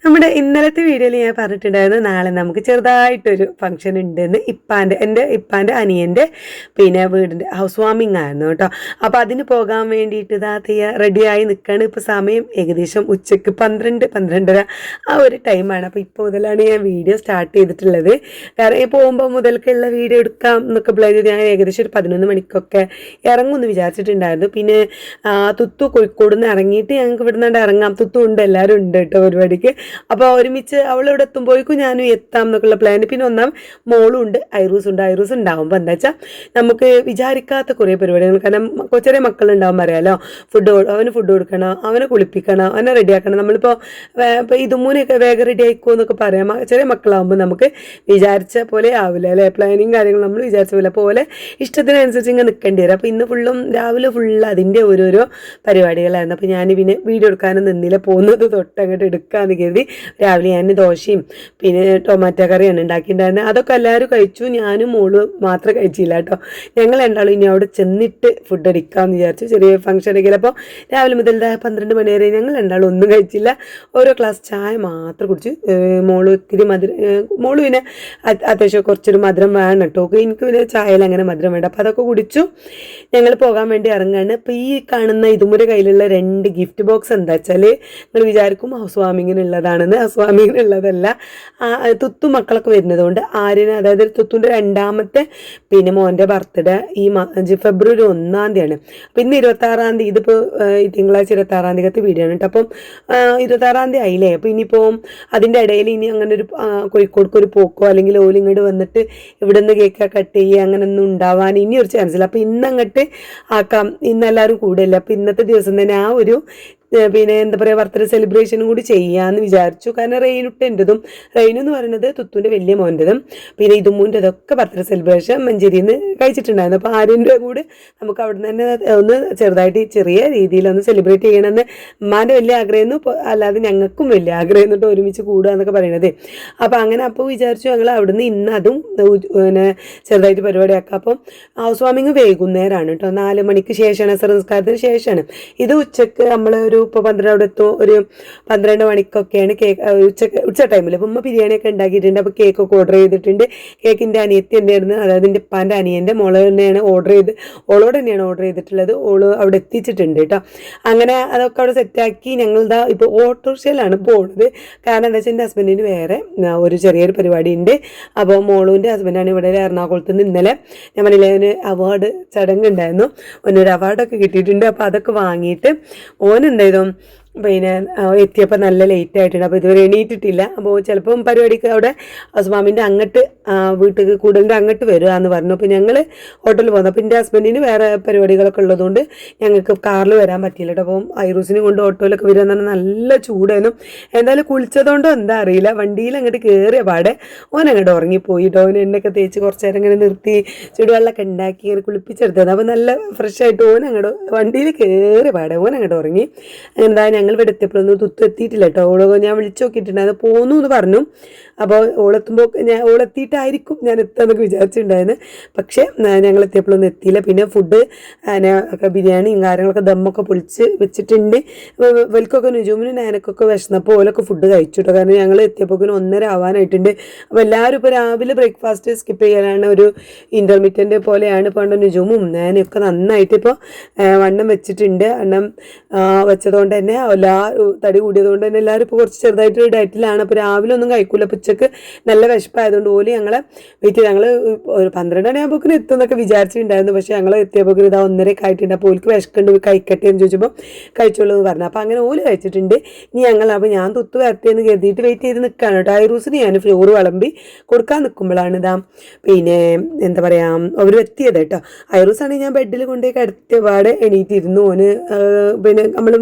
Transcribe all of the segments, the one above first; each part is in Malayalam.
നമ്മുടെ ഇന്നലത്തെ വീഡിയോയിൽ ഞാൻ പറഞ്ഞിട്ടുണ്ടായിരുന്നു നാളെ നമുക്ക് ചെറുതായിട്ടൊരു ഫംഗ്ഷൻ ഉണ്ടെന്ന് എൻ്റെ ഇപ്പാൻ്റെ അനിയൻ്റെ പിന്നെ വീടിൻ്റെ ഹൗസ് വാമിങ് ആയിരുന്നു കേട്ടോ. അപ്പോൾ അതിന് പോകാൻ വേണ്ടിയിട്ട് റെഡിയായി നിൽക്കുകയാണ്. ഇപ്പോൾ സമയം ഏകദേശം ഉച്ചയ്ക്ക് 12-12:30 ആ ഒരു ടൈമാണ്. അപ്പോൾ ഇപ്പോൾ മുതലാണ് ഞാൻ വീഡിയോ സ്റ്റാർട്ട് ചെയ്തിട്ടുള്ളത്. കാരണം ഈ പോകുമ്പോൾ മുതൽക്കുള്ള വീഡിയോ എടുക്കാം എന്നൊക്കെ പ്ലാൻ ചെയ്ത് ഞാൻ ഏകദേശം ഒരു 11 മണിക്കൊക്കെ ഇറങ്ങുമെന്ന് വിചാരിച്ചിട്ടുണ്ടായിരുന്നു. പിന്നെ തുത്തു കോഴിക്കോട് നിന്ന് ഇറങ്ങിയിട്ട് ഞങ്ങൾക്ക് ഇവിടെ നിന്നാണ്ട് ഇറങ്ങാം. തുത്തു ഉണ്ട്, എല്ലാവരും ഉണ്ട് കേട്ടോ പരിപാടിക്ക്. അപ്പോൾ ഒരുമിച്ച് അവളിവിടെ എത്തുമ്പോഴേക്കും ഞാനും എത്താം എന്നൊക്കെയുള്ള പ്ലാൻ. പിന്നെ ഒന്നാം മോളും ഉണ്ട്, ഐറൂസ് ഉണ്ടാകുമ്പോൾ എന്താ വെച്ചാൽ നമുക്ക് വിചാരിക്കാത്ത കുറേ പരിപാടികൾ. കാരണം ചെറിയ മക്കളുണ്ടാകുമ്പോൾ അറിയാലോ, അവന് ഫുഡ് കൊടുക്കണം, അവനെ കുളിപ്പിക്കണം, അവനെ റെഡിയാക്കണം. നമ്മളിപ്പോൾ ഇപ്പോൾ ഇതുമൂനൊക്കെ വേഗം റെഡി ആയിക്കോ എന്നൊക്കെ പറയാം. ചെറിയ മക്കളാകുമ്പോൾ നമുക്ക് വിചാരിച്ച പോലെ ആവില്ല അല്ലേ, പ്ലാനിങ് കാര്യങ്ങൾ നമ്മൾ വിചാരിച്ച പോലെ ഇഷ്ടത്തിനനുസരിച്ച് ഇങ്ങനെ നിൽക്കേണ്ടി വരും. അപ്പോൾ ഇന്ന് രാവിലെ അതിൻ്റെ ഓരോരോ പരിപാടികളായിരുന്നു. അപ്പോൾ ഞാൻ പിന്നെ വീഡിയോ എടുക്കാനും നിന്നില്ല, പോകുന്നത് തൊട്ടങ്ങോട്ട് എടുക്കാമെന്ന് കരുതി രാവിലെ ഞാൻ ദോശയും പിന്നെ ടൊമാറ്റോ കറിയാണ് ഉണ്ടാക്കിയിട്ടുണ്ടായിരുന്നത്. അതൊക്കെ എല്ലാവരും കഴിച്ചു, ഞാനും മോളും മാത്രം കഴിച്ചില്ല കേട്ടോ. ഞങ്ങൾ രണ്ടാളും ഇനി അവിടെ ചെന്നിട്ട് ഫുഡ് അടിക്കാമെന്ന് വിചാരിച്ചു. ചെറിയ ഫംഗ്ഷൻ ഒക്കെയില്ല. അപ്പോൾ രാവിലെ മുതൽ 12 മണി വരെ ഞങ്ങൾ രണ്ടാളും ഒന്നും കഴിച്ചില്ല. ഓരോ ഗ്ലാസ് ചായ മാത്രം കുടിച്ചു. മോള് ഇത്തിരി മോള് പിന്നെ അത്യാവശ്യം കുറച്ചൊരു മധുരം വേണം കേട്ടോ. എനിക്ക് പിന്നെ ചായയിൽ അങ്ങനെ മധുരം വേണ്ട. അപ്പോൾ അതൊക്കെ കുടിച്ചു ഞങ്ങൾ പോകാൻ വേണ്ടി ഇറങ്ങുകയാണ്. അപ്പോൾ ഈ കാണുന്ന ഇതുമുறை കയ്യിലുള്ള 2 ഗിഫ്റ്റ് ബോക്സ് എന്താ വെച്ചാൽ നിങ്ങൾ വിചാരിക്കും ഹൗസ് വാമിങ്ങിനുള്ളതാണെന്ന്. ഹൗസ് വാമിങ്ങിനുള്ളതല്ല. തുത്തു മക്കളൊക്കെ വരുന്നത് കൊണ്ട് ആര്യന്, അതായത് തുത്തുൻ്റെ രണ്ടാമത്തെ പിന്നെ മോൻ്റെ ബർത്ത്ഡേ ഈ ഫെബ്രുവരി 1-ാം തീയതിയാണ്. അപ്പോൾ ഇന്ന് 26-ാം തീയതി, ഇതിപ്പോൾ തിങ്കളാഴ്ച 26-ാം തീയതി വീഡിയോ ആണ് കേട്ടോ. അപ്പം 26-ാം തീയതി ആയില്ലേ. അപ്പോൾ ഇനിയിപ്പോൾ അതിൻ്റെ ഇടയിൽ ഇനി അങ്ങനെ ഒരു കോഴിക്കോടൊക്കെ ഒരു പോക്കോ അല്ലെങ്കിൽ ഓലിങ്ങോട്ട് വന്നിട്ട് ഇവിടെ നിന്ന് കേക്ക് കട്ട് ചെയ്യുക അങ്ങനെ ഒന്നും ഉണ്ടാവാൻ ഇനി ഒരു ചാൻസ് ഇല്ല. അപ്പോൾ ഇന്നങ്ങോട്ട് ആക്കാം, ഇന്നെല്ലാവരും കൂടെയല്ല. അപ്പോൾ ഇന്നത്തെ ദിവസം തന്നെ ആ ഒരു പിന്നെ എന്താ പറയുക ബർത്ത്ഡേ സെലിബ്രേഷനും കൂടി ചെയ്യാമെന്ന് വിചാരിച്ചു. കാരണം റെയിനുട്ടൻ്റെതും, റെയിനു എന്ന് പറയുന്നത് തുത്തുൻ്റെ വലിയ മോൻ്റെതും പിന്നെ ഇതുമൂൻ്റെതൊക്കെ ബർത്ത്ഡേ സെലിബ്രേഷൻ മഞ്ചേരിയിൽ നിന്ന് കഴിച്ചിട്ടുണ്ടായിരുന്നു. അപ്പോൾ ആര്യൻ്റെ കൂടെ നമുക്ക് അവിടെ നിന്ന് തന്നെ ഒന്ന് ചെറുതായിട്ട് ചെറിയ രീതിയിൽ ഒന്ന് സെലിബ്രേറ്റ് ചെയ്യണമെന്ന് ഉമ്മാൻ്റെ വലിയ ആഗ്രഹമായിരുന്നു. അല്ലാതെ ഞങ്ങൾക്കും വലിയ ആഗ്രഹം എന്നിട്ട് ഒരുമിച്ച് കൂടുക എന്നൊക്കെ പറയണത്. അപ്പോൾ അങ്ങനെ അപ്പോൾ വിചാരിച്ചു ഞങ്ങൾ അവിടെ നിന്ന് ഇന്ന് അതും പിന്നെ ചെറുതായിട്ട് പരിപാടിയാക്കാം. അപ്പം ഹൗസ് വാമിങ് വൈകുന്നേരമാണ് കേട്ടോ, 4 മണിക്ക് ശേഷമാണ്, സംസ്കാരത്തിന് ശേഷമാണ്. ഇത് ഉച്ചക്ക് നമ്മൾ ഇപ്പോൾ 12 അവിടെ എത്തും, ഒരു 12 മണിക്കൊക്കെയാണ് കേക്ക് ഉച്ച ടൈമിൽ. അപ്പം ഉമ്മ ബിരിയാണിയൊക്കെ ഉണ്ടാക്കിയിട്ടുണ്ട്. അപ്പോൾ കേക്കൊക്കെ ഓർഡർ ചെയ്തിട്ടുണ്ട്. കേക്കിൻ്റെ അനിയത്തി തന്നെയായിരുന്നു, അതായത് എൻ്റെ ഉപ്പാൻ്റെ അനിയൻ്റെ മോള് തന്നെയാണ് ഓളോട് തന്നെയാണ് ഓർഡർ ചെയ്തിട്ടുള്ളത്. ഓള് അവിടെ എത്തിച്ചിട്ടുണ്ട് കേട്ടോ. അങ്ങനെ അതൊക്കെ അവിടെ സെറ്റാക്കി ഞങ്ങളിതാ ഇപ്പോൾ ഓട്ടോറിക്ഷയിലാണ് പോകുന്നത്. കാരണം എന്താ വെച്ചാൽ എൻ്റെ ഹസ്ബൻഡിന് വേറെ ഒരു ചെറിയൊരു പരിപാടി ഉണ്ട്. അപ്പോൾ മോളുവിൻ്റെ ഹസ്ബൻഡാണ് ഇവിടെ എറണാകുളത്ത് നിന്ന് ഇന്നലെ ഞാൻ പറഞ്ഞില്ലേ അവാർഡ് ചടങ്ങുണ്ടായിരുന്നു, ഒരു അവാർഡൊക്കെ കിട്ടിയിട്ടുണ്ട്. അപ്പോൾ അതൊക്കെ വാങ്ങിയിട്ട് ഓനെന്തായാലും പിന്നെ എത്തിയപ്പോൾ നല്ല ലേറ്റ് ആയിട്ടുണ്ട്. അപ്പോൾ ഇതുവരെ എണീറ്റിട്ടില്ല. അപ്പോൾ ചിലപ്പം പരിപാടിക്ക് അവിടെ ഹസ്ബാമിൻ്റെ അങ്ങോട്ട് വീട്ടിൽ കൂടുതലിൻ്റെ അങ്ങോട്ട് വരിക എന്ന് പറഞ്ഞു. അപ്പോൾ ഞങ്ങൾ ഹോട്ടലിൽ പോകുന്നു. അപ്പോൾ എൻ്റെ ഹസ്ബൻഡിന് വേറെ പരിപാടികളൊക്കെ ഉള്ളതുകൊണ്ട് ഞങ്ങൾക്ക് കാറിൽ വരാൻ പറ്റിയില്ല കേട്ടോ. അപ്പം ഐറൂസിനെ കൊണ്ട് ഓട്ടോയിലൊക്കെ വരിക എന്ന് പറഞ്ഞാൽ നല്ല ചൂടായിരുന്നു. എന്തായാലും കുളിച്ചതുകൊണ്ടോ എന്താ അറിയില്ല, വണ്ടിയിൽ അങ്ങോട്ട് കയറിയ പാടെ ഓൻ അങ്ങോട്ട് ഉറങ്ങിപ്പോയി കേട്ടോ. ഓൻ എണ്ണയൊക്കെ തേച്ച് കുറച്ച് നേരം ഇങ്ങനെ നിർത്തി ചുടുവെള്ളമൊക്കെ ഉണ്ടാക്കി ഇങ്ങനെ കുളിപ്പിച്ചെടുത്തത്. അപ്പോൾ നല്ല ഫ്രഷ് ആയിട്ട് ഓൻ അങ്ങോട്ട് വണ്ടിയിൽ കയറിയ പാടെ ഓൻ അങ്ങോട്ട് ഉറങ്ങി. എന്താ ഞങ്ങൾ ഇവിടെ എത്തിയപ്പോഴൊന്നും തുത്തു എത്തിയിട്ടില്ല കേട്ടോ. ഞാൻ വിളിച്ചു നോക്കിയിട്ടുണ്ടായിരുന്നു, പോന്നു എന്ന് പറഞ്ഞു. അപ്പോൾ ഓളെത്തിയിട്ടായിരിക്കും ഞാൻ എത്താമെന്നൊക്കെ വിചാരിച്ചിട്ടുണ്ടായിരുന്നു. പക്ഷേ ഞങ്ങൾ എത്തിയപ്പോഴൊന്നും എത്തിയില്ല. പിന്നെ ഫുഡ് ഒക്കെ ബിരിയാണിയും കാര്യങ്ങളൊക്കെ ദമ്മൊക്കെ പൊളിച്ച് വെച്ചിട്ടുണ്ട്. വെൽക്കൊക്കെ നുജൂമിനും ഞാനൊക്കെ വിശന്നപ്പോൾ ഓലൊക്കെ ഫുഡ് കഴിച്ചു കേട്ടോ. കാരണം ഞങ്ങൾ എത്തിയപ്പോൾ 1:30 ആവാനായിട്ടുണ്ട്. അപ്പോൾ എല്ലാവരും ഇപ്പോൾ രാവിലെ ബ്രേക്ക്ഫാസ്റ്റ് സ്കിപ്പ് ചെയ്യാനാണ്, ഒരു ഇൻ്റർമീഡിയറ്റ് പോലെയാണ്. ഇപ്പോൾ നുജൂമും ഞാനൊക്കെ നന്നായിട്ട് ഇപ്പോൾ വണ്ണം വെച്ചിട്ടുണ്ട്. വണ്ണം വെച്ചതുകൊണ്ട് തന്നെ തടി കൂടിയതുകൊണ്ട് തന്നെ എല്ലാവരും ഇപ്പോൾ കുറച്ച് ചെറുതായിട്ട് ഡയറ്റിലാണ്. അപ്പോൾ രാവിലെ ഒന്നും കഴിക്കില്ല. അപ്പോൾ ഉച്ചക്ക് നല്ല വിശപ്പായതുകൊണ്ട് ഓല് ഞങ്ങളെ വെയിറ്റ് ചെയ്ത് ഞങ്ങൾ ഒരു 12 മണിയാകുമ്പോഴേക്കും എത്തും എന്നൊക്കെ വിചാരിച്ചിട്ടുണ്ടായിരുന്നു. പക്ഷേ ഞങ്ങൾ എത്തിയപ്പോൾ ഇതാ 1:30 ആയിട്ടുണ്ട്. അപ്പോൾ ഓൽക്ക് വിശക്കുണ്ട്, കഴിക്കട്ടെ എന്ന് ചോദിച്ചപ്പോൾ കഴിച്ചോളൂ എന്ന് പറഞ്ഞു. അപ്പോൾ അങ്ങനെ ഓല് കഴിച്ചിട്ടുണ്ട്. ഇനി അപ്പോൾ ഞാൻ തുത്ത് വരട്ടെ എന്ന് കരുതിയിട്ട് വെയിറ്റ് ചെയ്ത് നിൽക്കുകയാണ് കേട്ടോ. ഐറൂസിന് ഞാൻ ചോറ് വിളമ്പി കൊടുക്കാൻ നിൽക്കുമ്പോഴാണ് ഇതാ പിന്നെ എന്താ പറയുക അവർ എത്തിയത് കേട്ടോ. ഐറൂസാണെങ്കിൽ ഞാൻ ബെഡിൽ കൊണ്ടുപോയി കിടത്തിയ പാടെ എണീറ്റിരുന്നു. ഓന് പിന്നെ നമ്മൾ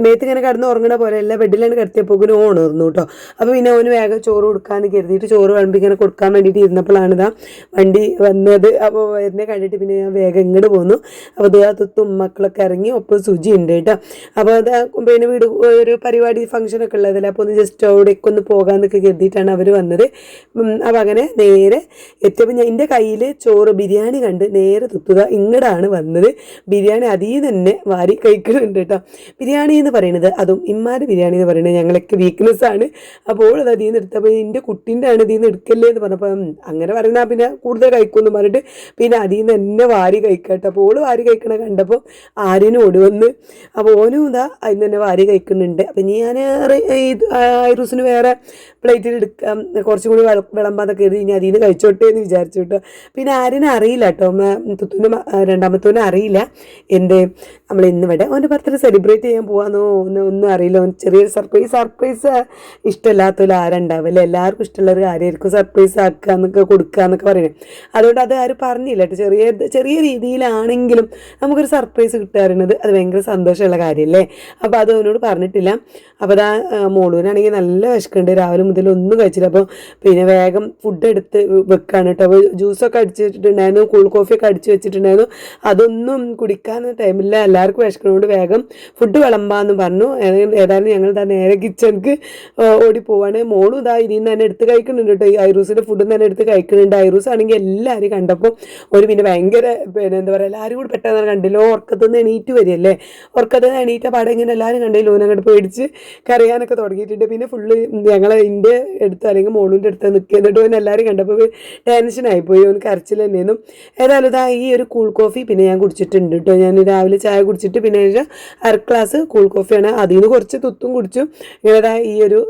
മേത്ത് ഇങ്ങനെ കിടന്ന് ഉറങ്ങണ പോലെ അല്ല, ബെഡിലാണ് കിടത്തിയപ്പോൾ ഓണർന്നു കേട്ടോ. അപ്പോൾ പിന്നെ ഓന് വേഗം ചോറ് കൊടുക്കാമെന്ന് കരുതിയിട്ട് ചോറ് വിളമ്പി ഇങ്ങനെ കൊടുക്കാൻ വേണ്ടിയിട്ട് ഇരുന്നപ്പോഴാണ് ഇതാ വണ്ടി വന്നത്. അപ്പോൾ എന്നെ കണ്ടിട്ട് പിന്നെ ഞാൻ വേഗം ഇങ്ങോട്ട് പോന്നു. അപ്പോൾ തുത്തും മക്കളൊക്കെ ഇറങ്ങി, ഒപ്പം സുജി ഉണ്ട് കേട്ടോ. അപ്പോൾ അത് പിന്നെ വീട് ഒരു പരിപാടി ഫംഗ്ഷനൊക്കെ ഉള്ളതല്ലേ. അപ്പോൾ ഒന്ന് ജസ്റ്റ് അവിടേക്ക് ഒന്ന് പോകാമെന്നൊക്കെ കരുതിയിട്ടാണ് അവർ വന്നത്. അപ്പോൾ അങ്ങനെ നേരെ എത്തിയപ്പോൾ ഞാൻ എൻ്റെ കയ്യിൽ ചോറ് ബിരിയാണി കണ്ട് നേരെ തുത്തുക ഇങ്ങോട്ടാണ് വന്നത്. ബിരിയാണി അതിൽ തന്നെ വാരി കഴിക്കുന്നുണ്ട് കേട്ടോ. ബിരിയാണി എന്ന് പറയുന്നത്, അതും ഇമ്മാൻ്റെ ബിരിയാണി എന്ന് പറയുന്നത് ഞങ്ങളൊക്കെ വീക്ക്നെസ്സാണ്. അപ്പോൾ അത് അതിൽ നിന്ന് എടുത്തപ്പോൾ എൻ്റെ കുട്ടീൻ്റെ ആണ് ഇതിൽ നിന്ന് എടുക്കല്ലേ എന്ന് പറഞ്ഞപ്പോൾ അങ്ങനെ പറയുന്ന പിന്നെ കൂടുതൽ കഴിക്കുമെന്ന് പറഞ്ഞിട്ട് പിന്നെ അതിൽ നിന്ന് എന്നെ വാരി കഴിക്കട്ടെ. അപ്പോൾ ഓള് വാരി കഴിക്കണ കണ്ടപ്പോൾ ആര്യനും ഓടി വന്ന്, അപ്പോൾ ഓനും ഇതാ അതിന് തന്നെ വാരി കഴിക്കുന്നുണ്ട്. അപ്പം ഇനി ഞാൻ ഐറൂസിന് വേറെ പ്ലേറ്റിൽ എടുക്കാം, കുറച്ചും കൂടി വിളമ്പാതൊക്കെ എഴുതി ഇനി അതിൽ നിന്ന് കഴിച്ചോട്ടെ എന്ന് വിചാരിച്ചു കേട്ടോ. പിന്നെ ആര്യനെ അറിയില്ല കേട്ടോ, തുത്തുവിൻ്റെ രണ്ടാമത്തവനെ അറിയില്ല എന്ത് നമ്മൾ ഇന്നിവിടെ അവൻ്റെ ബർത്ത്ഡേ സെലിബ്രേറ്റ് ചെയ്യാൻ പോകാമെന്നോ ഒന്നും അറിയില്ല. ചെറിയൊരു സർപ്രൈസ് ഇഷ്ടമില്ലാത്തവർ ആരുണ്ടാവും അല്ലേ, എല്ലാവർക്കും ഇഷ്ടമുള്ളൊരു കാര്യമായിരിക്കും സർപ്രൈസ് ആക്കുക എന്നൊക്കെ കൊടുക്കുക എന്നൊക്കെ പറയുന്നത്. അതുകൊണ്ട് അത് ആരും പറഞ്ഞില്ല കേട്ടോ. ചെറിയ രീതിയിലാണെങ്കിലും നമുക്കൊരു സർപ്രൈസ് കിട്ടാറുള്ളത് അത് ഭയങ്കര സന്തോഷമുള്ള കാര്യമല്ലേ. അപ്പോൾ അത് അവനോട് പറഞ്ഞിട്ടില്ല. അപ്പോൾ അതാ മോളൂനാണെങ്കിൽ നല്ല വിശക്കുണ്ട്, രാവിലെ മുതൽ ഒന്നും കഴിച്ചില്ല. അപ്പോൾ പിന്നെ വേഗം ഫുഡ് എടുത്ത് വെക്കുകയാണ് കേട്ടോ. അപ്പോൾ ജ്യൂസൊക്കെ അടിച്ച് വെച്ചിട്ടുണ്ടായിരുന്നു, കൂൾ കോഫിയൊക്കെ അടിച്ച് വെച്ചിട്ടുണ്ടായിരുന്നു, അതൊന്നും കുടിക്കാൻ ടൈമില്ല. എല്ലാവർക്കും വിശക്കണോണ്ട് വേഗം ഫുഡ് വിളമ്പാന്ന് പറഞ്ഞു. ഏതായാലും ഞങ്ങൾ ഇതാ നേരെ കിച്ചണിക്ക് ഓടി പോവാണ്. മോളും ഇതാ ഇതിൽ നിന്ന് തന്നെ എടുത്ത് കഴിക്കുന്നുണ്ട് കേട്ടോ, ഈ ഐറൂസിൻ്റെ ഫുഡിൽ തന്നെ എടുത്ത് കഴിക്കുന്നുണ്ട്. ഐറൂസ് ആണെങ്കിൽ എല്ലാവരും കണ്ടപ്പോൾ ഒരു പിന്നെ ഭയങ്കര പിന്നെ എന്താ പറയുക, എല്ലാവരും കൂടി പെട്ടെന്ന് കണ്ടില്ലോ, ഉറക്കത്തുനിന്ന് എണീറ്റ് വരികയല്ലേ, ഉറക്കത്തുനിന്ന് എണീറ്റ പാടെ ഇങ്ങനെ എല്ലാവരും കണ്ടില്ലോ, ഓനങ്ങോട്ട് പേടിച്ച് കരയാനൊക്കെ തുടങ്ങിയിട്ടുണ്ട്. പിന്നെ ഫുള്ള് ഞങ്ങൾ എൻ്റെ അടുത്ത് അല്ലെങ്കിൽ മോളിൻ്റെ അടുത്ത് നിൽക്കുക, എന്നിട്ട് ഓൻ എല്ലാവരും കണ്ടപ്പോൾ ടെൻഷനായിപ്പോയി, ഓൻ കരച്ചിൽ തന്നെയായിരുന്നു. ഏതായാലും ഇതാ ഈ ഒരു കൂൾ കോഫി പിന്നെ ഞാൻ കുടിച്ചിട്ടുണ്ട് കേട്ടോ. ഞാൻ രാവിലെ ചായ കുടിച്ചിട്ട് പിന്നെ അര ഗ്ലാസ് കൂൾ കോഫിയാണ്, അതിൽ നിന്ന് കുറച്ച് തുത്തും കുടിച്ചു. ഇങ്ങനെ ഈ ഒരു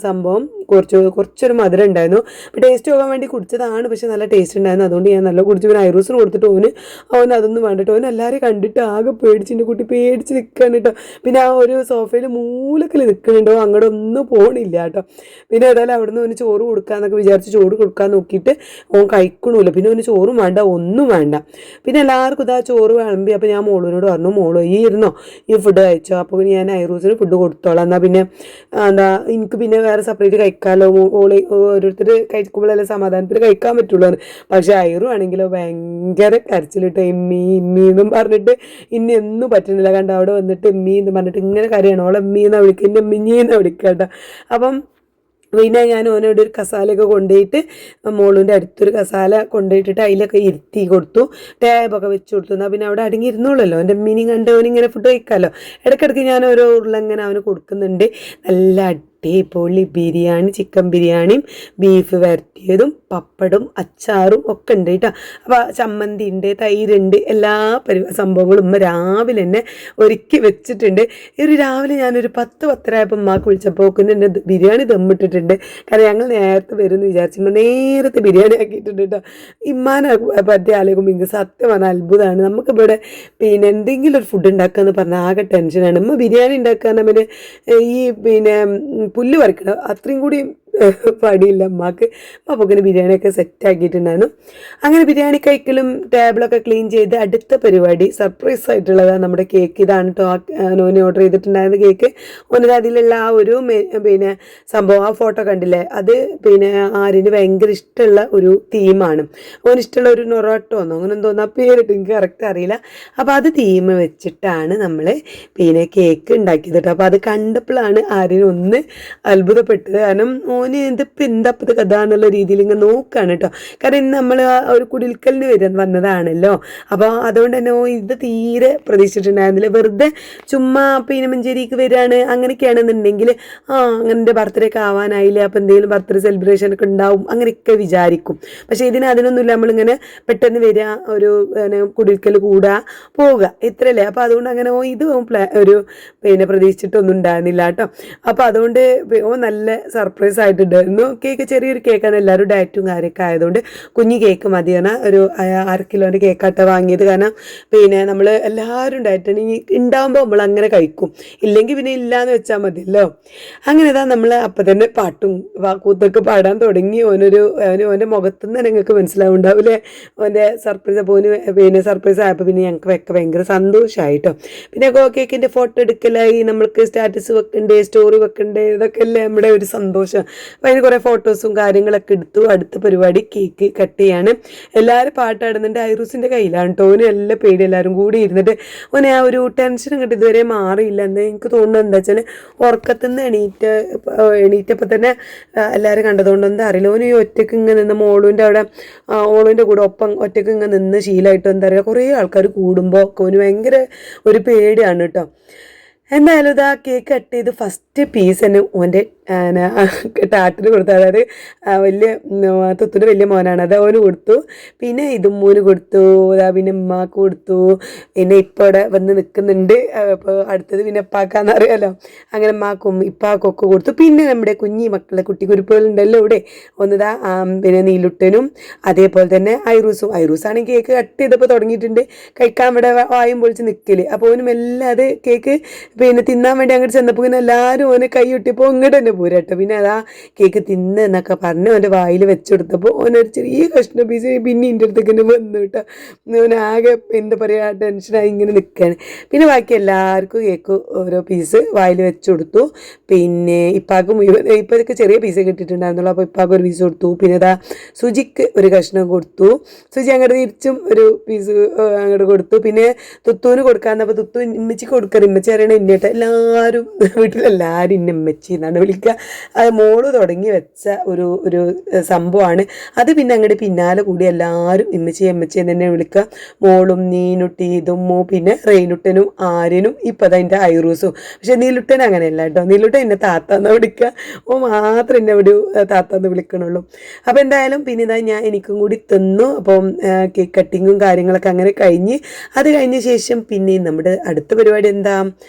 സംഭവം കുറച്ചൊരു മധുരം ഉണ്ടായിരുന്നു. അപ്പോൾ ടേസ്റ്റ് പോകാൻ വേണ്ടി കുടിച്ചതാണ്, പക്ഷെ നല്ല ടേസ്റ്റ് ഉണ്ടായിരുന്നു, അതുകൊണ്ട് ഞാൻ നല്ല കുടിച്ചു. പിന്നെ ഐറൂസിന് കൊടുത്തിട്ട് അവൻ അതൊന്നും വേണ്ടിട്ടോ, അവൻ എല്ലാവരും കണ്ടിട്ട് ആകെ പേടിച്ചിൻ്റെ കുട്ടി പേടിച്ച് നിൽക്കാൻ കേട്ടോ. പിന്നെ ആ ഒരു സോഫയിൽ മൂലക്കിൽ നിൽക്കുന്നുണ്ടോ, അങ്ങോട്ട് ഒന്നും പോകണില്ല കേട്ടോ. പിന്നെ ഏതായാലും അവിടെ നിന്ന് അവന് ചോറ് കൊടുക്കാമെന്നൊക്കെ വിചാരിച്ച് ചോറ് കൊടുക്കാൻ നോക്കിയിട്ട് ഓൻ കഴിക്കണമില്ല. പിന്നെ അവന് ചോറും വേണ്ട, ഒന്നും വേണ്ട. പിന്നെ എല്ലാവർക്കും ഇതാ ചോറ് വിളമ്പി. അപ്പോൾ ഞാൻ മോളൂനോട് പറഞ്ഞു, മോളോ ഈ ഇരുന്നോ, ഈ ഫുഡ് കഴിച്ചോ, അപ്പോൾ ഞാൻ ഐറൂസിന് ഫുഡ് കൊടുത്തോളാം, എന്നാൽ പിന്നെ എന്താ എനിക്ക് പിന്നെ വേറെ സെപ്പറേറ്റ് കഴിക്കാമല്ലോ, ഓരോരുത്തർ കഴിക്കുമ്പോഴല്ലേ സമാധാനത്തിൽ കഴിക്കാൻ പറ്റുള്ളൂ. പക്ഷെ ഐറു ആണെങ്കിലോ ഭയങ്കര കരച്ചിലിട്ട് ഇമ്മീന്നും പറഞ്ഞിട്ട് ഇനി ഒന്നും പറ്റുന്നില്ല. കണ്ട അവിടെ വന്നിട്ട് ഇമ്മീന്ന് പറഞ്ഞിട്ട് ഇങ്ങനെ കരയാണ്, ഓളെ ഇമ്മീന്നാ വിളിക്കുക, എൻ്റെ മിഞ്ഞീന്നാ വിളിക്കട്ടോ. അപ്പം പിന്നെ ഞാൻ ഓനോട് ഒരു കസാലയൊക്കെ കൊണ്ടുപോയിട്ട് മോളിൻ്റെ അടുത്തൊരു കസാല കൊണ്ടുപോയിട്ടിട്ട് അതിലൊക്കെ ഇരുത്തി കൊടുത്തു, ടാബൊക്കെ വെച്ച് കൊടുത്തു. എന്നാൽ പിന്നെ അവിടെ അടങ്ങി ഇരുന്നോളല്ലോ, എൻ്റെ മീനിങ് കണ്ട് അവനിങ്ങനെ ഫുഡ് കഴിക്കാമല്ലോ. ഇടയ്ക്കിടയ്ക്ക് ഞാൻ ഓരോ ഉരുളങ്ങനെ അവന് കൊടുക്കുന്നുണ്ട്. നല്ല അടിപൊളി ബിരിയാണി, ചിക്കൻ ബിരിയാണിയും ബീഫ് വരട്ടിയതും പപ്പടും അച്ചാറും ഒക്കെ ഉണ്ട് കേട്ടോ. അപ്പോൾ ചമ്മന്തി ഉണ്ട്, തൈരുണ്ട്, എല്ലാ സംഭവങ്ങളും ഉമ്മ രാവിലെ തന്നെ ഒരുക്കി വെച്ചിട്ടുണ്ട്. ഒരു രാവിലെ ഞാനൊരു 10-10:30 ഉമ്മാക്ക് വിളിച്ചപ്പോൾ എൻ്റെ ബിരിയാണി ദമ്മിട്ടിട്ടുണ്ട്. കാരണം ഞങ്ങൾ നേരത്തെ വരുമെന്ന് വിചാരിച്ചുമ്പോൾ നേരത്തെ ബിരിയാണി ആക്കിയിട്ടുണ്ട് കേട്ടോ. ഇമ്മാനെ പറ്റി ആലോചിക്കുമ്പോൾ എനിക്ക് സത്യം പറഞ്ഞാൽ അത്ഭുതമാണ്. നമുക്കിവിടെ പിന്നെ എന്തെങ്കിലും ഒരു ഫുഡ് ഉണ്ടാക്കുക എന്ന് പറഞ്ഞാൽ ആകെ ടെൻഷനാണ്. ഉമ്മ ബിരിയാണി ഉണ്ടാക്കാൻ നമ്മൾ ഈ പിന്നെ പുല്ല് പറിക്കണം അത്രയും കൂടി പടിയില്ല അമ്മക്ക്. അപ്പൊക്കിന് ബിരിയാണിയൊക്കെ സെറ്റാക്കിയിട്ടുണ്ടായിരുന്നു. അങ്ങനെ ബിരിയാണി കഴിക്കലും ടേബിളൊക്കെ ക്ലീൻ ചെയ്ത് അടുത്ത പരിപാടി സർപ്രൈസ് ആയിട്ടുള്ളതാണ് നമ്മുടെ കേക്ക്. ഇതാണ് കേട്ടോ ഓന് ഓർഡർ ചെയ്തിട്ടുണ്ടായിരുന്ന കേക്ക്. ഓനത് അതിലുള്ള ആ ഒരു പിന്നെ സംഭവം, ആ ഫോട്ടോ കണ്ടില്ലേ, അത് പിന്നെ ആര്യന് ഭയങ്കര ഇഷ്ടമുള്ള ഒരു തീമാണ്. ഓന് ഇഷ്ടമുള്ള ഒരു നൊറാട്ടോന്നോ അങ്ങനെ എന്തോന്നോ ആ പേരിട്ട് എനിക്ക് കറക്റ്റ് അറിയില്ല. അപ്പോൾ അത് തീം വെച്ചിട്ടാണ് നമ്മൾ പിന്നെ കേക്ക് ഉണ്ടാക്കിയത് കേട്ടോ. അപ്പോൾ അത് കണ്ടപ്പോഴാണ് ആര്യന് ഒന്ന് അത്ഭുതപ്പെട്ടത്. കാരണം ഇതിപ്പോൾ എന്താപ്പത് കഥ എന്നുള്ള രീതിയിൽ ഇങ്ങനെ നോക്കുകയാണ് കേട്ടോ. കാരണം ഇന്ന് നമ്മൾ ഒരു കുടിൽക്കലിന് വന്നതാണല്ലോ. അപ്പോൾ അതുകൊണ്ട് തന്നെ ഇത് തീരെ പ്രതീക്ഷിച്ചിട്ടുണ്ടായിരുന്നില്ല. വെറുതെ ചുമ്മാ പിന്നെ മഞ്ചേരിക്ക് വരികയാണ് അങ്ങനെയൊക്കെയാണെന്നുണ്ടെങ്കിൽ അങ്ങനെ ബർത്ത്ഡേ ഒക്കെ ആവാനായില്ലേ, അപ്പോൾ എന്തെങ്കിലും ബർത്ത്ഡേ സെലിബ്രേഷൻ ഒക്കെ ഉണ്ടാവും അങ്ങനെയൊക്കെ വിചാരിക്കും. പക്ഷേ അതിനൊന്നുമില്ല, നമ്മളിങ്ങനെ പെട്ടെന്ന് വരിക, ഒരു കുടിൽക്കൽ കൂടുക, പോവുക, ഇത്രയല്ലേ. അപ്പോൾ അതുകൊണ്ട് അങ്ങനെ ഇത് ഒരു പിന്നെ പ്രതീക്ഷിച്ചിട്ടൊന്നും ഉണ്ടായിരുന്നില്ല കേട്ടോ. അപ്പോൾ അതുകൊണ്ട് നല്ല സർപ്രൈസ് ആയിട്ടുണ്ടായിരുന്നു. കേക്ക് ചെറിയൊരു കേക്കാണ്, എല്ലാവരും ഡയറ്റും കാര്യമൊക്കെ ആയതുകൊണ്ട് കുഞ്ഞു കേക്ക് മതിയാണ്. ഒരു 1/2 കിലോൻ്റെ കേക്കാട്ട വാങ്ങിയത്. കാരണം പിന്നെ നമ്മൾ എല്ലാവരും ഡയറ്റാണ്, ഇനി ഉണ്ടാകുമ്പോൾ നമ്മൾ അങ്ങനെ കഴിക്കും, ഇല്ലെങ്കിൽ പിന്നെ ഇല്ലയെന്ന് വെച്ചാൽ മതിയല്ലോ. അങ്ങനെ നമ്മൾ അപ്പം തന്നെ പാട്ടും കൂത്തൊക്കെ പാടാൻ തുടങ്ങി. ഓൻ്റെ മുഖത്തുനിന്ന് നിങ്ങൾക്ക് മനസ്സിലാവുണ്ടാവില്ലേ ഓൻ്റെ സർപ്രൈസ്. അപ്പോൾ പിന്നെ സർപ്രൈസ് ആയപ്പോൾ പിന്നെ ഞങ്ങൾക്ക് ഭയങ്കര സന്തോഷമായിട്ടോ. പിന്നെ കേക്കിൻ്റെ ഫോട്ടോ എടുക്കലായി, നമ്മൾക്ക് സ്റ്റാറ്റസ് വെക്കണ്ടേ, സ്റ്റോറി വെക്കണ്ടേ, ഇതൊക്കെ അല്ലേ നമ്മുടെ ഒരു സന്തോഷം. അപ്പോൾ അതിന് കുറേ ഫോട്ടോസും കാര്യങ്ങളൊക്കെ എടുത്തു. അടുത്ത പരിപാടി കേക്ക് കട്ട് ചെയ്യാണ്. എല്ലാവരും പാട്ടാടുന്നുണ്ട്. ഐറൂസിൻ്റെ കയ്യിലാണ് കേട്ടോ. ഓന് നല്ല പേടി, എല്ലാവരും കൂടി ഇരുന്നിട്ട് ഓനെ ആ ഒരു ടെൻഷൻ അങ്ങോട്ട് ഇതുവരെ മാറിയില്ല. എന്താ എനിക്ക് തോന്നുന്നത് എന്താ വെച്ചാൽ ഉറക്കത്തുനിന്ന് എണീറ്റപ്പോൾ തന്നെ എല്ലാവരും കണ്ടതുകൊണ്ട് എന്താ അറിയില്ല, ഓന് ഈ ഒറ്റയ്ക്ക് ഇങ്ങനെ നിന്ന് ഓളുവിൻ്റെ കൂടെ ഒപ്പം ഒറ്റയ്ക്ക് ഇങ്ങനെ നിന്ന് ശീലമായിട്ടോ എന്താ പറയുക, കുറേ ആൾക്കാർ കൂടുമ്പോൾ ഓന് ഭയങ്കര ഒരു പേടിയാണ് കേട്ടോ. എന്തായാലും ഇതാ കേക്ക് കട്ട് ചെയ്ത് ഫസ്റ്റ് പീസ് തന്നെ ഓൻ്റെ ടാട്ടിന് കൊടുത്തു. അതായത് വലിയ തുത്തുൻ്റെ വലിയ മോനാണ്, അത് അവന് കൊടുത്തു. പിന്നെ ഇതുമ്മൂന് കൊടുത്തു, പിന്നെ ഉമ്മാക്ക് കൊടുത്തു. പിന്നെ ഇപ്പോൾ ഇവിടെ വന്ന് നിൽക്കുന്നുണ്ട്. അപ്പോൾ അടുത്തത് പിന്നെ ഉപ്പാക്കാന്ന് അറിയാലോ, അങ്ങനെ ഉമ്മാക്കും ഇപ്പാക്കൊക്കെ കൊടുത്തു. പിന്നെ നമ്മുടെ കുഞ്ഞി മക്കളെ കുട്ടിക്കുരുപ്പുകളുണ്ടല്ലോ ഇവിടെ, ഒന്നിതാ പിന്നെ നീലുട്ടനും അതേപോലെ തന്നെ ഐറൂസാണെങ്കിൽ കേക്ക് കട്ട് ചെയ്തപ്പോൾ തുടങ്ങിയിട്ടുണ്ട് കഴിക്കാൻ. ഇവിടെ വായും പൊളിച്ച് നിൽക്കല്. അപ്പോൾ ഓനും എല്ലാം അത് കേക്ക് പിന്നെ തിന്നാൻ വേണ്ടി അങ്ങോട്ട് ചെന്നപ്പോൾ ഇങ്ങനെ എല്ലാവരും ഓനെ കൈ ഒട്ടിയപ്പോൾ ഇങ്ങോട്ട് തന്നെ പോരാട്ടോ. പിന്നെ അതാ കേക്ക് തിന്ന് എന്നൊക്കെ പറഞ്ഞ് ഓൻ്റെ വായിൽ വെച്ചെടുത്തപ്പോൾ ഓനൊരു ചെറിയ കഷ്ണം പീസ് പിന്നെ എൻ്റെ അടുത്തേക്ക് തന്നെ വന്നു കേട്ടോ. ഓനാകെ എന്താ പറയുക ടെൻഷനായി ഇങ്ങനെ നിൽക്കുകയാണ്. പിന്നെ ബാക്കി എല്ലാവർക്കും കേക്ക് ഓരോ പീസ് വായിൽ വെച്ച് കൊടുത്തു. പിന്നെ ഇപ്പാക്ക് മുഴുവൻ ഇപ്പോഴൊക്കെ ചെറിയ പീസ് കിട്ടിയിട്ടുണ്ടായിരുന്നുള്ളൂ. അപ്പോൾ ഇപ്പാക്ക് ഒരു പീസ് കൊടുത്തു. പിന്നെ അതാ സുജിക്ക് ഒരു കഷ്ണം കൊടുത്തു. സുജി അങ്ങോട്ട് തിരിച്ചും ഒരു പീസ് അങ്ങോട്ട് കൊടുത്തു. പിന്നെ തുത്തൂന് കൊടുക്കാന്നപ്പോൾ തുത്തു ഇമ്മച്ചിക്ക് കൊടുക്കറ്, ഇമ്മച്ചി അറിയണ ഇന്നേട്ട എല്ലാവരും വീട്ടിലെല്ലാവരും ഇന്നെ ഇമ്മച്ചി എന്നാണ് വിളിക്കുക. അത് മോള് തുടങ്ങി വെച്ച ഒരു സംഭവമാണ് അത്. പിന്നെ അങ്ങോട്ട് പിന്നാലെ കൂടി എല്ലാവരും ഇമ്മച്ചി എമ്മച്ചി എന്ന് തന്നെ വിളിക്കുക. മോളും നീനുട്ടി ഇതുമ്മോ പിന്നെ റെയിനുട്ടനും ആര്യനും ഇപ്പം അതിൻ്റെ ഐറൂസും. പക്ഷെ നീലുട്ടൻ അങ്ങനെയല്ല കേട്ടോ, നീലുട്ടൻ എന്നെ താത്താന്ന് വിളിക്കുക. ഓ മാത്രം എന്നെ ഒരു താത്താന്ന് വിളിക്കണുള്ളൂ. അപ്പോൾ എന്തായാലും പിന്നെ ഇതാ ഞാൻ എനിക്കും കൂടി തന്നു. അപ്പം കേക്ക് കട്ടിങ്ങും കാര്യങ്ങളൊക്കെ അങ്ങനെ കഴിഞ്ഞ് അത് കഴിഞ്ഞ ശേഷം പിന്നെ നമ്മുടെ അടുത്ത പരിപാടി എന്താ,